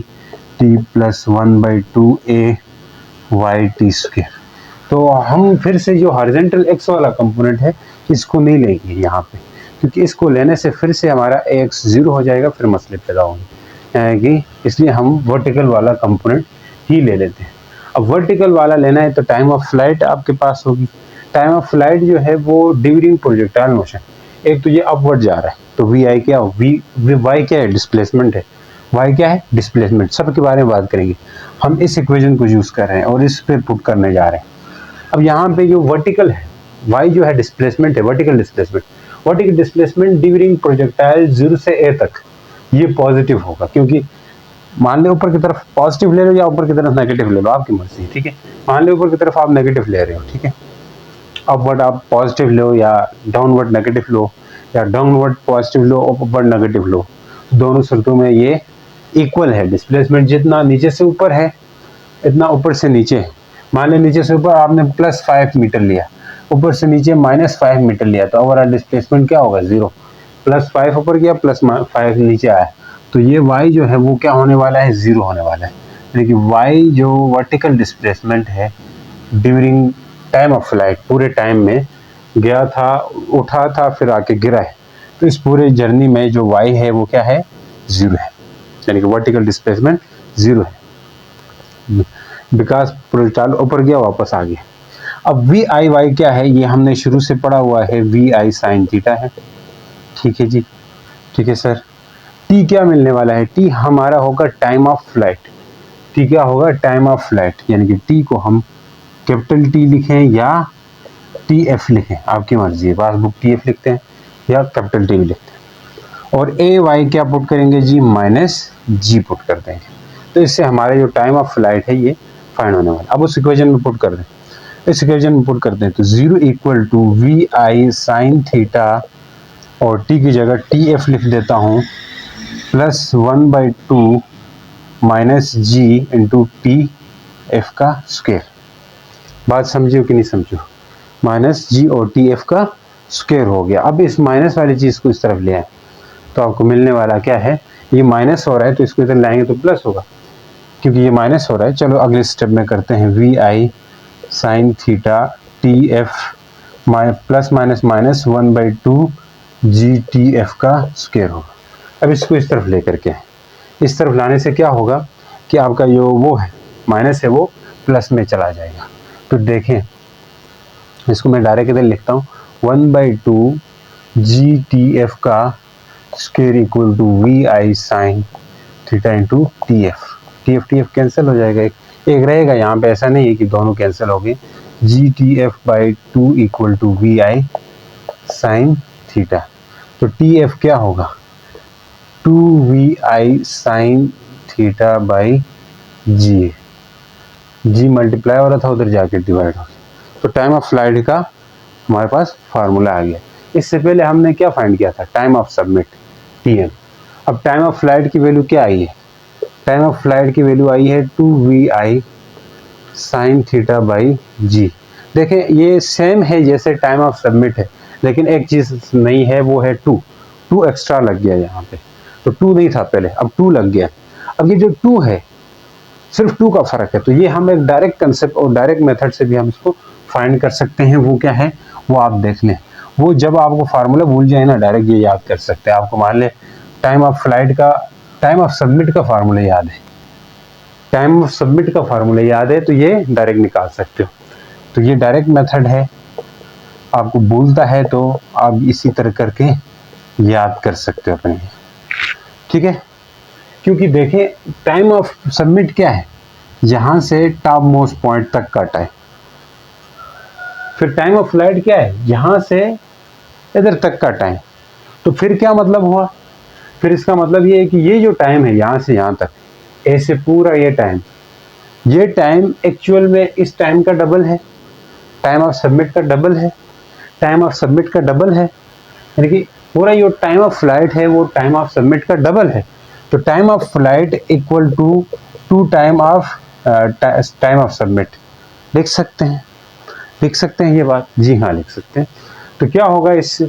T plus 1/2 AYT square. तो हम फिर से जो हॉरिजॉन्टल x वाला कंपोनेंट है इसको नहीं लेंगे यहाँ पे, क्योंकि इसको लेने से फिर से हमारा AX 0 हो जाएगा, फिर मसले पैदा होंगे कि, इसलिए हम वर्टिकल वाला कंपोनेंट ही ले लेते हैं। अब वर्टिकल वाला लेना है तो टाइम ऑफ फ्लाइट आपके पास होगी। टाइम ऑफ फ्लाइट जो है वो ड्यूरिंग प्रोजेक्टाइल मोशन, एक तो ये अपवर्ड जा रहा है तो वी आई क्या हो, वाई क्या है, डिस्प्लेसमेंट है, वाई क्या है, डिस्प्लेसमेंट। सब के बारे में बात करेंगे। हम इस इक्वेशन को यूज़ कर रहे हैं और इस पे पुट करने जा रहे हैं। अब यहाँ पे जो वर्टिकल है, वाई जो है डिस्प्लेसमेंट है, vertical displacement. Vertical displacement during projectile 0 से ए तक ये पॉजिटिव होगा, क्योंकि मान लो ऊपर की तरफ पॉजिटिव ले लो या ऊपर की तरफ नेगेटिव ले लो, आपकी मर्जी, ठीक है। मान लो ऊपर की तरफ आप नेगेटिव ले रहे हो, ठीक है, अपवर्ड आप पॉजिटिव लो या डाउनवर्ड नेगेटिव लो, या डाउनवर्ड पॉजिटिव लो अपवर्ड नेगेटिव लो, दोनों सूरतों में ये इक्वल है। डिस्प्लेसमेंट जितना नीचे से ऊपर है इतना ऊपर से नीचे है। मान लें नीचे से ऊपर आपने +5 मीटर लिया, ऊपर से नीचे -5 मीटर लिया, तो ओवरऑल डिस्प्लेसमेंट क्या होगा, 0। +5 ऊपर गया, +5 नीचे आया, तो ये y जो है वो क्या होने वाला है, 0 होने वाला है। यानी कि y जो वर्टिकल डिस्प्लेसमेंट है ड्यूरिंग टाइम ऑफ फ्लाइट, पूरे टाइम में गया था, उठा था, फिर आके गिरा है, तो इस पूरे जर्नी में जो y है वो क्या है, 0 है। यानी कि वर्टिकल डिस्प्लेसमेंट 0 है, बिकॉज प्रोजेक्टाइल ऊपर गया वापस आ गया। अब वी आई वाई क्या है, ये हमने शुरू से पढ़ा हुआ है, वी आई साइन थीटा है। ठीक है जी, ठीक है सर। टी क्या मिलने वाला है, टी हमारा होगा टाइम ऑफ फ्लाइट। टी क्या होगा, टाइम ऑफ फ्लाइट, यानी कि टी को हम कैपिटल टी लिखें या टी एफ लिखें, आपकी मर्जी है। पासबुक टी एफ लिखते हैं या कैपिटल टी भी लिखते हैं। और ए वाई क्या पुट करेंगे जी, -g पुट कर देंगे। तो इससे हमारे जो टाइम ऑफ फ्लाइट है ये फाइंड होने वाला। अब उस इक्वेशन में पुट कर दें, इस इक्वेशन में पुट करते हैं तो 0 equal to V I sine theta, और टी की जगह टी एफ लिख देता हूँ, +1/2 -g इंटू टी एफ का स्क्वायर। बात समझियो कि नहीं समझो, -g और टी एफ का स्क्वायर हो गया। अब इस माइनस वाली चीज़ को इस तरफ ले आए तो आपको मिलने वाला क्या है, ये माइनस हो रहा है तो इसको इधर लाएंगे तो प्लस होगा, क्योंकि ये माइनस हो रहा है। चलो अगले स्टेप में करते हैं, V I sine theta T F +-1/2 G T F का स्क्वायर होगा। अब इसको इस तरफ लेकर के, इस तरफ लाने से क्या होगा कि आपका जो वो है माइनस है वो प्लस में चला जाएगा। तो देखें इसको मैं डायरेक्ट इधर लिखता हूँ, 1/2 जी टी एफ का square equal to V I sine theta into T F cancel हो जाएगा, एक रहेगा यहाँ पे, ऐसा नहीं है कि दोनों कैंसिल हो गए। GTF/2 equal to V I sine theta, तो टी एफ क्या होगा, 2vi sine theta by G multiply हो रहा था, उधर जाके डिवाइड हो गया। तो टाइम ऑफ फ्लाइट का हमारे पास फार्मूला आ गया। इससे पहले हमने क्या फाइंड किया था, टाइम ऑफ सबमिट TM। अब टाइम ऑफ फ्लाइट की वैल्यू क्या आई है, टाइम ऑफ फ्लाइट की वैल्यू आई है 2VI साइन थीटा बाई जी। देखें ये सेम है जैसे टाइम ऑफ सबमिट है, लेकिन एक चीज नहीं है, वो है 2 एक्स्ट्रा लग गया यहाँ पे, तो 2 नहीं था पहले, अब 2 लग गया। अब ये जो 2 है सिर्फ 2 का फर्क है, तो ये हम एक डायरेक्ट कंसेप्ट और डायरेक्ट मेथड से भी हम इसको फाइंड कर सकते हैं। वो क्या है, वो आप देख लें। वो जब आपको फार्मूला भूल जाए ना, डायरेक्ट ये याद कर सकते हैं। आपको मान ले टाइम ऑफ फ्लाइट का, टाइम ऑफ सबमिट का फार्मूला याद है, टाइम ऑफ सबमिट का फार्मूला याद है, तो ये डायरेक्ट निकाल सकते हो। तो ये डायरेक्ट मेथड है, आपको भूलता है तो आप इसी तरह करके याद कर सकते हो अपने, ठीक है। क्योंकि देखें टाइम ऑफ सबमिट क्या है, यहां से टॉप मोस्ट पॉइंट तक का टाइम। फिर टाइम ऑफ फ्लाइट क्या है, यहां से इधर तक का टाइम। तो फिर क्या मतलब हुआ, फिर इसका मतलब ये है कि ये जो टाइम है यहां से यहां तक, ऐसे पूरा ये टाइम एक्चुअल में इस टाइम का डबल है, टाइम ऑफ सबमिट का डबल है, टाइम ऑफ सबमिट का डबल है, यानी कि पूरा जो टाइम ऑफ फ्लाइट है वो टाइम ऑफ सबमिट का डबल है। तो time of flight equal to time of submit. लिख सकते हैं, लिख सकते हैं ये बात, जी हाँ लिख सकते हैं। तो क्या होगा, इस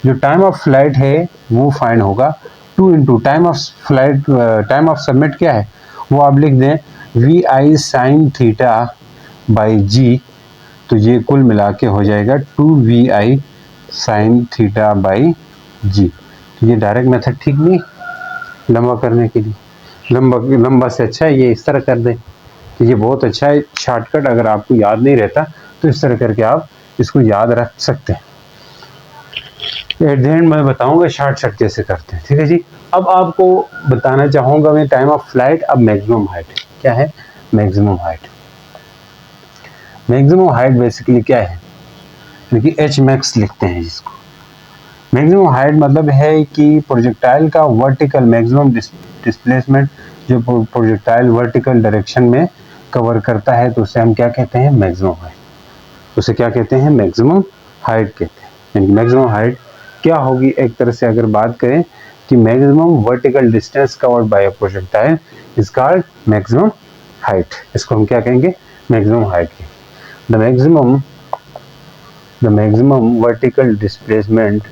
जो टाइम ऑफ फ्लाइट है वो फाइंड होगा 2 into time of flight, time of submit क्या है वो आप लिख दें VI साइन थीटा बाई जी। तो ये कुल मिला के हो जाएगा 2VI साइन थीटा बाई जी। तो ये डायरेक्ट मेथड ठीक नहीं लंबा करने के लिए, लंबा से अच्छा है ये इस तरह कर दें कि ये बहुत अच्छा है शॉर्टकट। अगर आपको याद नहीं रहता तो इस तरह करके आप इसको याद रख सकते हैं। एट द एंड मैं बताऊंगा शॉर्टकट कैसे करते हैं, ठीक है जी। अब आपको बताना चाहूंगा मैं टाइम ऑफ फ्लाइट। अब मैक्सिमम हाइट क्या है, maximum height, maximum height basically क्या है, क्योंकि Hmax लिखते हैं जिसको। मैक्सिमम हाइट मतलब है कि प्रोजेक्टाइल का वर्टिकल मैक्सिमम डिस्प्लेसमेंट, जो प्रोजेक्टाइल वर्टिकल डायरेक्शन में कवर करता है, तो उसे हम क्या कहते हैं, मैक्सिमम हाइट। उसे क्या कहते हैं, मैक्सिमम हाइट कहते हैं। यानी मैक्सिमम हाइट क्या होगी, एक तरह से अगर बात करें कि maximum vertical distance covered by a projectile is called maximum height. इसको हम क्या कहेंगे, maximum height. The maximum vertical displacement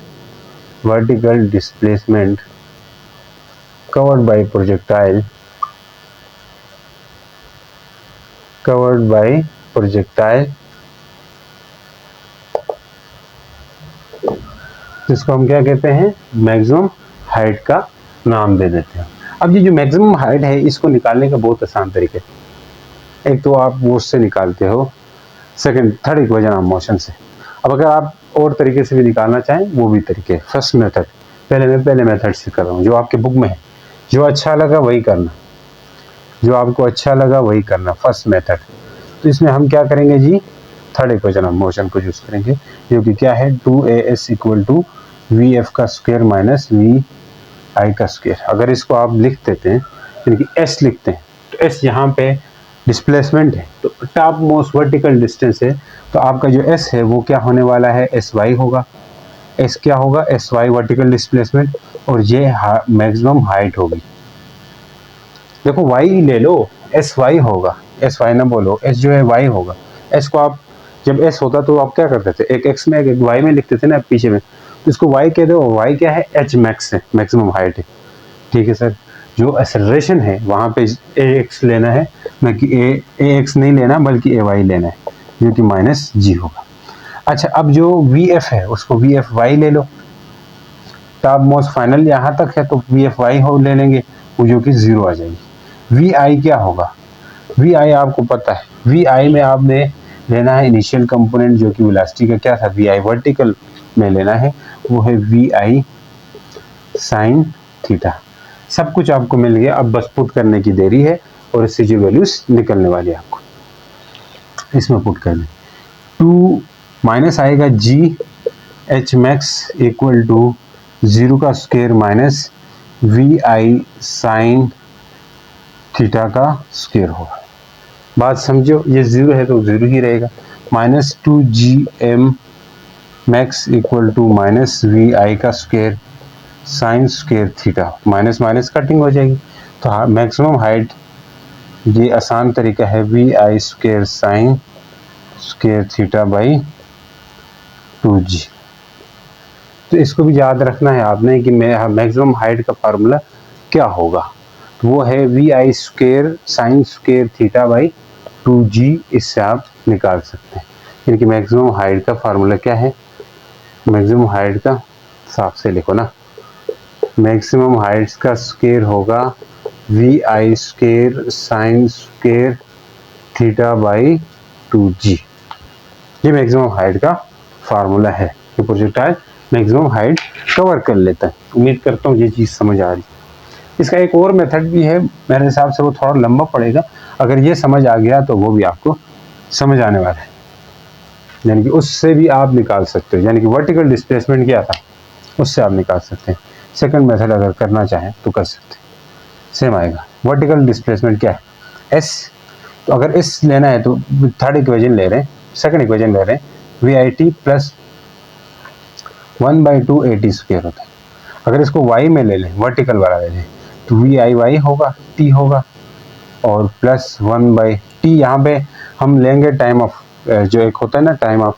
covered by projectile जिसको हम क्या कहते हैं, मैक्सिमम हाइट का नाम दे देते हैं। अब ये जो मैक्सिमम हाइट है इसको निकालने का बहुत आसान तरीके, एक तो आप वो उससे निकालते हो second third equation of motion से। अब अगर आप और तरीके से भी निकालना चाहें वो भी तरीके, फर्स्ट मेथड, पहले मेथड से कर रहा हूँ जो आपके बुक में है, जो अच्छा लगा वही करना, जो आपको अच्छा लगा वही करना, फर्स्ट मेथड। तो इसमें हम क्या करेंगे जी, थर्ड इक्वेशन ऑफ मोशन को यूज करेंगे, जो कि क्या है 2AS इक्वल टू VF का स्क्वायर माइनस VI का स्क्वायर। अगर इसको आप लिख देते हैं यानी कि S लिखते हैं, तो S यहाँ पे डिस्प्लेसमेंट है, तो टॉप मोस्ट वर्टिकल डिस्टेंस है, तो आपका जो S है वो क्या होने वाला है, SY होगा। S क्या होगा, SY वर्टिकल डिस्प्लेसमेंट, और ये मैक्सिमम हाइट होगी। देखो Y ले लो, SY होगा, SY ना बोलो, S जो है Y होगा। S को आप जब S होता तो आप क्या करते थे, एक X में एक Y में लिखते थे ना पीछे में, तो इसको Y कह दो। Y क्या है, Hmax है, मैक्सिमम हाइट है, ठीक है सर। जो एक्सेलरेशन है वहाँ पे AX लेना है, ना कि AX नहीं लेना बल्कि AY लेना है, जो कि माइनस G होगा। अच्छा, अब जो VF है उसको VFY ले लो, टॉप मोस्ट फाइनल यहाँ तक है तो VFY हो ले लेंगे, वो जो कि 0 आ जाएगी। VI क्या होगा, VI आपको पता है, VI में आपने लेना है इनिशियल कंपोनेंट जो कि वेलोसिटी का क्या था, VI वर्टिकल में लेना है, वो है VI साइन थीटा। सब कुछ आपको मिल गया, अब बस पुट करने की देरी है और इससे जो वैल्यूज निकलने वाली है आपको इसमें पुट कर दें। 2 माइनस आएगा G Hmax इक्वल टू 0 का square minus VI sine theta का स्क्वायर होगा। बात समझो, ये 0 है तो 0 ही रहेगा, minus 2GM max equal to minus V I का square sine square theta, minus minus cutting हो जाएगी। तो मैक्सिमम हाइट, ये आसान तरीका है, V I square sine square theta by 2g। तो इसको भी याद रखना है आपने कि मैक्सिमम हाइट का फार्मूला क्या होगा। तो वो है V I square sine square theta by 2g। इससे आप निकाल सकते हैं, यानी कि मैक्सिमम हाइट का फार्मूला क्या है। मैक्सिमम हाइट का साफ से लिखो ना, मैक्सिमम हाइट्स का स्क्वायर होगा V I square sine square theta by 2g। ये मैक्सिमम हाइट का फार्मूला है। ये प्रोजेक्टाइल मैक्सिमम हाइट कवर कर लेता है। उम्मीद करता हूँ ये चीज़ समझ आ रही। इसका एक और मेथड भी है, मेरे हिसाब से वो थोड़ा लंबा पड़ेगा। अगर ये समझ आ गया तो वो भी आपको समझ आने वाला है, यानी कि उससे भी आप निकाल सकते हो। यानी कि वर्टिकल डिस्प्लेसमेंट क्या था, उससे आप निकाल सकते हैं। सेकंड मेथड अगर करना चाहें तो कर सकते हैं, सेम आएगा। वर्टिकल डिस्प्लेसमेंट क्या है, एस। तो अगर एस लेना है तो थर्ड इक्वेशन ले रहे हैं, सेकंड इक्वेशन ले रहे हैं, V I T plus 1/2 A T square होता है। अगर इसको y में ले लें, वर्टिकल वाला ले लें, तो वी आई वाई होगा, t होगा, और प्लस 1/t। यहाँ पे हम लेंगे टाइम ऑफ, जो एक होता है ना टाइम ऑफ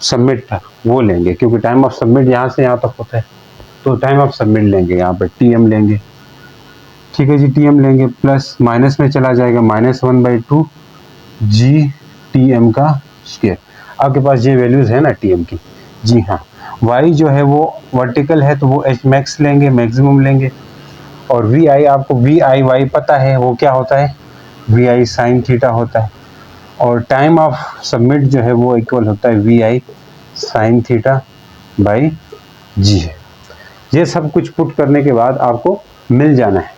सबमिट, वो लेंगे, क्योंकि टाइम ऑफ सबमिट यहाँ से यहाँ तक होता है। तो टाइम ऑफ सबमिट लेंगे, यहाँ पे टीएम लेंगे, ठीक है जी, टीएम लेंगे, प्लस माइनस में चला जाएगा, -1/2 जी टी एम का स्क्वायर। आपके पास ये वैल्यूज है ना टीएम की, जी हाँ। y जो है वो वर्टिकल है तो वो एच मैक्स लेंगे, मैक्सिमम लेंगे। और वी आई, आपको वी आई वाई पता है वो क्या होता है, वी आई साइन थीटा होता है। और टाइम ऑफ सबमिट जो है वो इक्वल होता है V I sine theta by G है। ये सब कुछ पुट करने के बाद आपको मिल जाना है।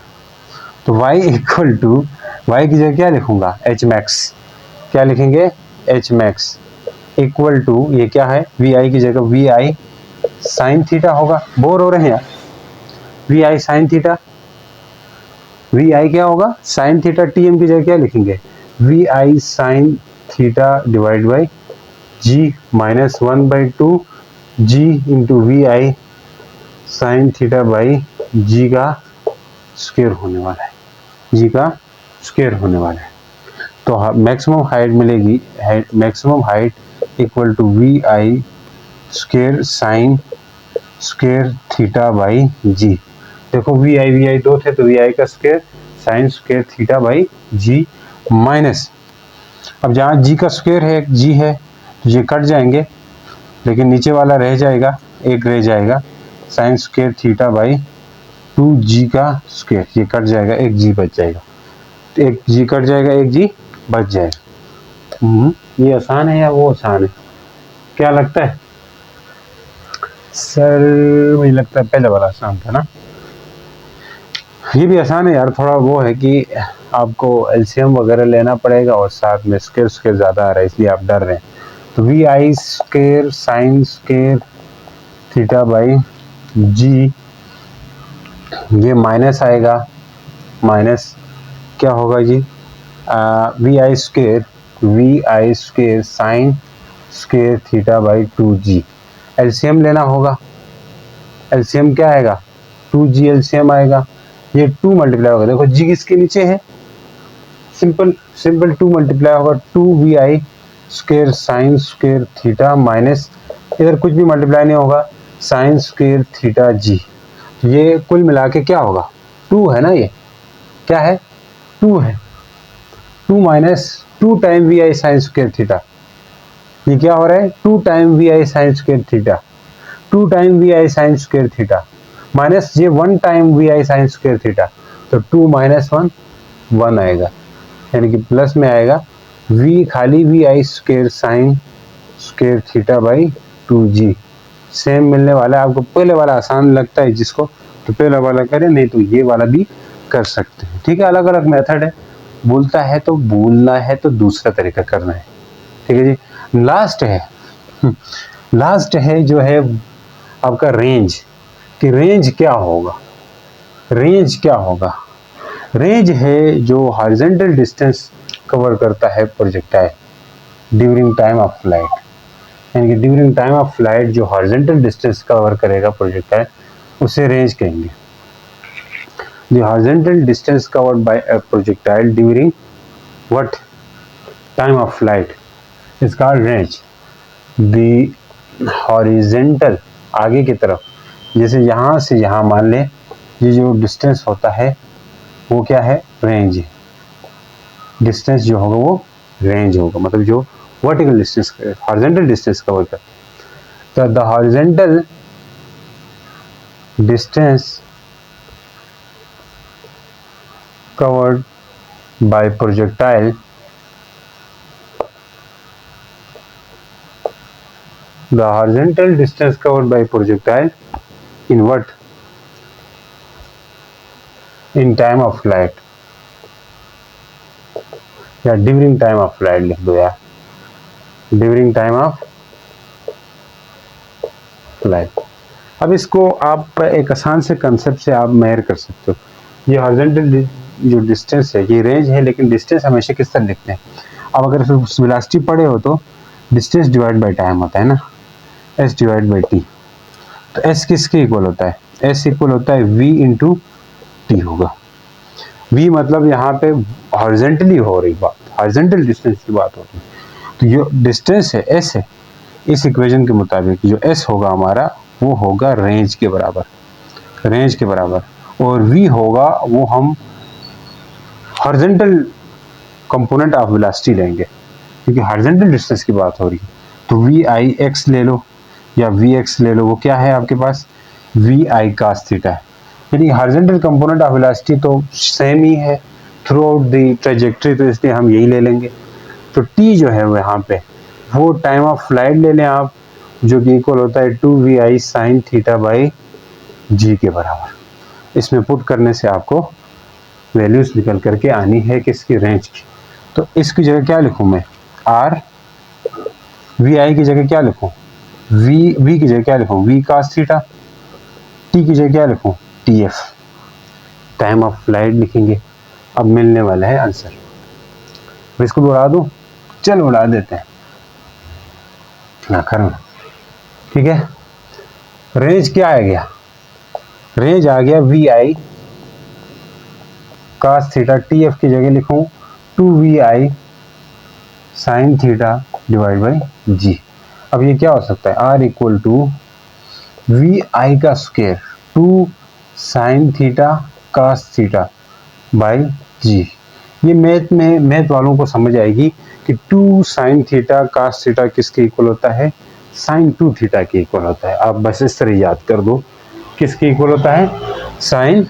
तो y इक्वल टू, वाई की जगह क्या लिखूंगा, एच मैक्स। क्या लिखेंगे, एच मैक्स इक्वल टू, ये क्या है, वी आई की जगह वी आई साइन थीटा होगा। बोर हो रहे हैं यार, V I sine theta, V I क्या होगा, साइन थीटा। टी एम की जगह क्या लिखेंगे, V I sine theta divide by G -1/2 G into V I sine theta by G का स्क्वायर होने वाला है, जी का स्क्वायर होने वाला है। तो मैक्सिमम हाइट मिलेगी, maximum height equal to V I square sine square theta by G. देखो वी आई दो थे तो वी आई का square sine square theta by G minus, अब जहाँ जी का स्क्वायर है, जी है, तो ये कट जाएंगे, लेकिन नीचे वाला रह जाएगा, एक रह जाएगा, sign square theta by 2g का स्क्वायर, ये कट जाएगा, एक जी बच जाएगा, तो एक जी कट जाएगा, एक जी बच जाएगा। ये आसान है या वो आसान है, क्या लगता है सर? मुझे लगता है पहले वाला आसान था ना। ये भी आसान है यार, थोड़ा वो है कि आपको एलसीएम वगैरह लेना पड़ेगा और साथ में स्क्वायर स्क्वायर ज़्यादा आ रहा है इसलिए आप डर रहे हैं। तो V I square sine square theta by G, ये माइनस आएगा, माइनस क्या होगा जी, V I square sine square theta by 2g। LCM लेना होगा, एलसीएम क्या आएगा, 2g एलसीएम आएगा, ये 2 मल्टीप्लाई होगा, देखो g किसके नीचे है, सिंपल 2 मल्टीप्लाई होगा, 2vi square sine square theta minus, इधर कुछ भी मल्टीप्लाई नहीं होगा, साइन स्क्वायर थीटा जी। ये कुल मिला के क्या होगा, 2 है ना, ये क्या है, 2 है, 2 minus 2 time V I sine square theta, ये क्या हो रहा है, 2 time V I sine square theta, 2 time V I sine square theta minus ये 1 time V I sine square theta, तो 2 माइनस 1 1 आएगा, यानी कि प्लस में आएगा v खाली V I square sine square theta by 2g। Same मिलने वाला है आपको। पहले वाला आसान लगता है जिसको, तो पहला वाला करें, नहीं तो ये वाला भी कर सकते हैं, ठीक है। अलग अलग मेथड है, बोलता है तो बोलना है तो दूसरा तरीका करना है, ठीक है जी। लास्ट है जो है आपका रेंज, कि रेंज क्या होगा, रेंज क्या होगा, रेंज है जो हॉरिजॉन्टल डिस्टेंस कवर करता है projectile during time of flight. यानी कि ड्यूरिंग टाइम ऑफ फ्लाइट जो हॉरिजॉन्टल डिस्टेंस कवर करेगा प्रोजेक्टाइल उसे रेंज कहेंगे। The horizontal distance covered by a projectile during what time of flight is called range. The horizontal आगे की तरफ, जैसे यहाँ से यहाँ मान ले ये जो डिस्टेंस होता है वो क्या है, रेंज है। डिस्टेंस जो होगा वो रेंज होगा, मतलब जो vertical distance horizontal distance cover कर। तो the horizontal distance covered by projectile the horizontal distance covered by projectile in what, in time of flight या ड्यूरिंग टाइम ऑफ फ्लाइट लिख दो यार, ड्यूरिंग टाइम ऑफ फ्लाइट। अब इसको आप एक आसान से कंसेप्ट से आप मेजर कर सकते हो। ये हॉरिजॉन्टल जो डिस्टेंस है ये रेंज है, लेकिन डिस्टेंस हमेशा किस तरह लिखते हैं। अब अगर वेलोसिटी पढ़े हो तो डिस्टेंस डिवाइड बाय टाइम होता है ना, एस डिवाइड बाई टी। तो एस किसके इक्वल होता है, एस इक्वल होता है वी इंटू टी होगा। वी मतलब यहाँ पे हॉरिजॉन्टली हो रही बात, हॉरिजॉन्टल डिस्टेंस की बात हो रही है। तो जो डिस्टेंस है एस है, इस इक्वेशन के मुताबिक जो एस होगा हमारा वो होगा रेंज के बराबर, रेंज के बराबर। और वी होगा वो हम हॉरिजॉन्टल कंपोनेंट ऑफ वेलोसिटी लेंगे, क्योंकि हॉरिजॉन्टल डिस्टेंस की बात हो रही है। तो वी आई एक्स ले लो या वी एक्स ले लो, वो क्या है आपके पास, वी आई कास थीटा है। यानी हॉरिजॉन्टल कंपोनेंट ऑफ वेलोसिटी तो सेम ही है थ्रू आउट द ट्रेजेक्टरी, तो इसलिए हम यही ले लेंगे। तो टी जो है वो यहाँ पे वो टाइम ऑफ फ्लाइट ले लें आप, जो कि इक्वल होता है 2vi साइन थीटा बाई जी के बराबर। इसमें पुट करने से आपको वैल्यूज निकल करके आनी है किसकी, रेंज की। तो इसकी जगह क्या लिखूँ मैं, आर, वी आई की जगह क्या लिखूँ, वी की जगह क्या लिखूँ, वी कास थीटा, टी की जगह क्या लिखूँ, T F, time of flight लिखेंगे। अब मिलने वाला है आंसर, मैं इसको उड़ा दूँ, चलो उड़ा देते हैं आखिर में, ठीक है। रेंज क्या आ गया, रेंज आ गया V I cos theta, T F की जगह लिखूँ 2vi sine theta divide by G. अब ये क्या हो सकता है, R equal to V I का square 2 sine theta cos theta by G. ये मैथ वालों को समझ आएगी कि 2 साइन थीटा कास थीटा किसके इक्वल होता है, साइन 2 थीटा के इक्वल होता है। आप बस इस तरह याद कर दो, किसके इक्वल होता है, साइन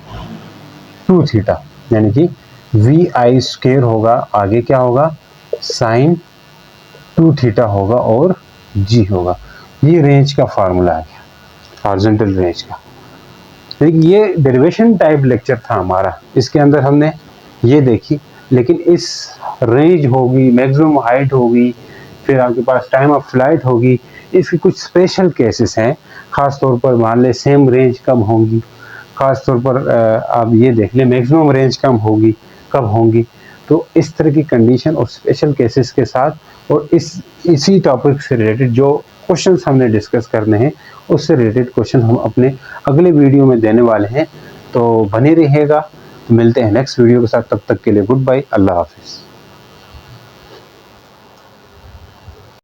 2 थीटा, यानी कि वी आई स्क्वायर होगा, आगे क्या होगा, साइन 2 थीटा होगा और जी होगा। ये रेंज का फार्मूला आ गया, हॉरिजॉन्टल रेंज का। ये डेरिवेशन टाइप लेक्चर था हमारा, इसके अंदर हमने ये देखी, लेकिन इस रेंज होगी, मैक्सिमम हाइट होगी, फिर आपके पास टाइम ऑफ फ्लाइट होगी, इसके कुछ स्पेशल केसेस हैं। ख़ास तौर पर मान ले सेम रेंज कब होंगी, ख़ास तौर पर आप ये देख लें मैक्सिमम रेंज कम होगी कब होंगी। तो इस तरह की कंडीशन और स्पेशल केसेस के साथ और इसी टॉपिक से रिलेटेड जो क्वेश्चंस हमने डिस्कस करने हैं उससे रिलेटेड क्वेश्चन हम अपने अगले वीडियो में देने वाले हैं, तो बने रहिएगा। मिलते हैं नेक्स्ट वीडियो के साथ, तब तक के लिए गुड बाय, अल्लाह हाफिज़।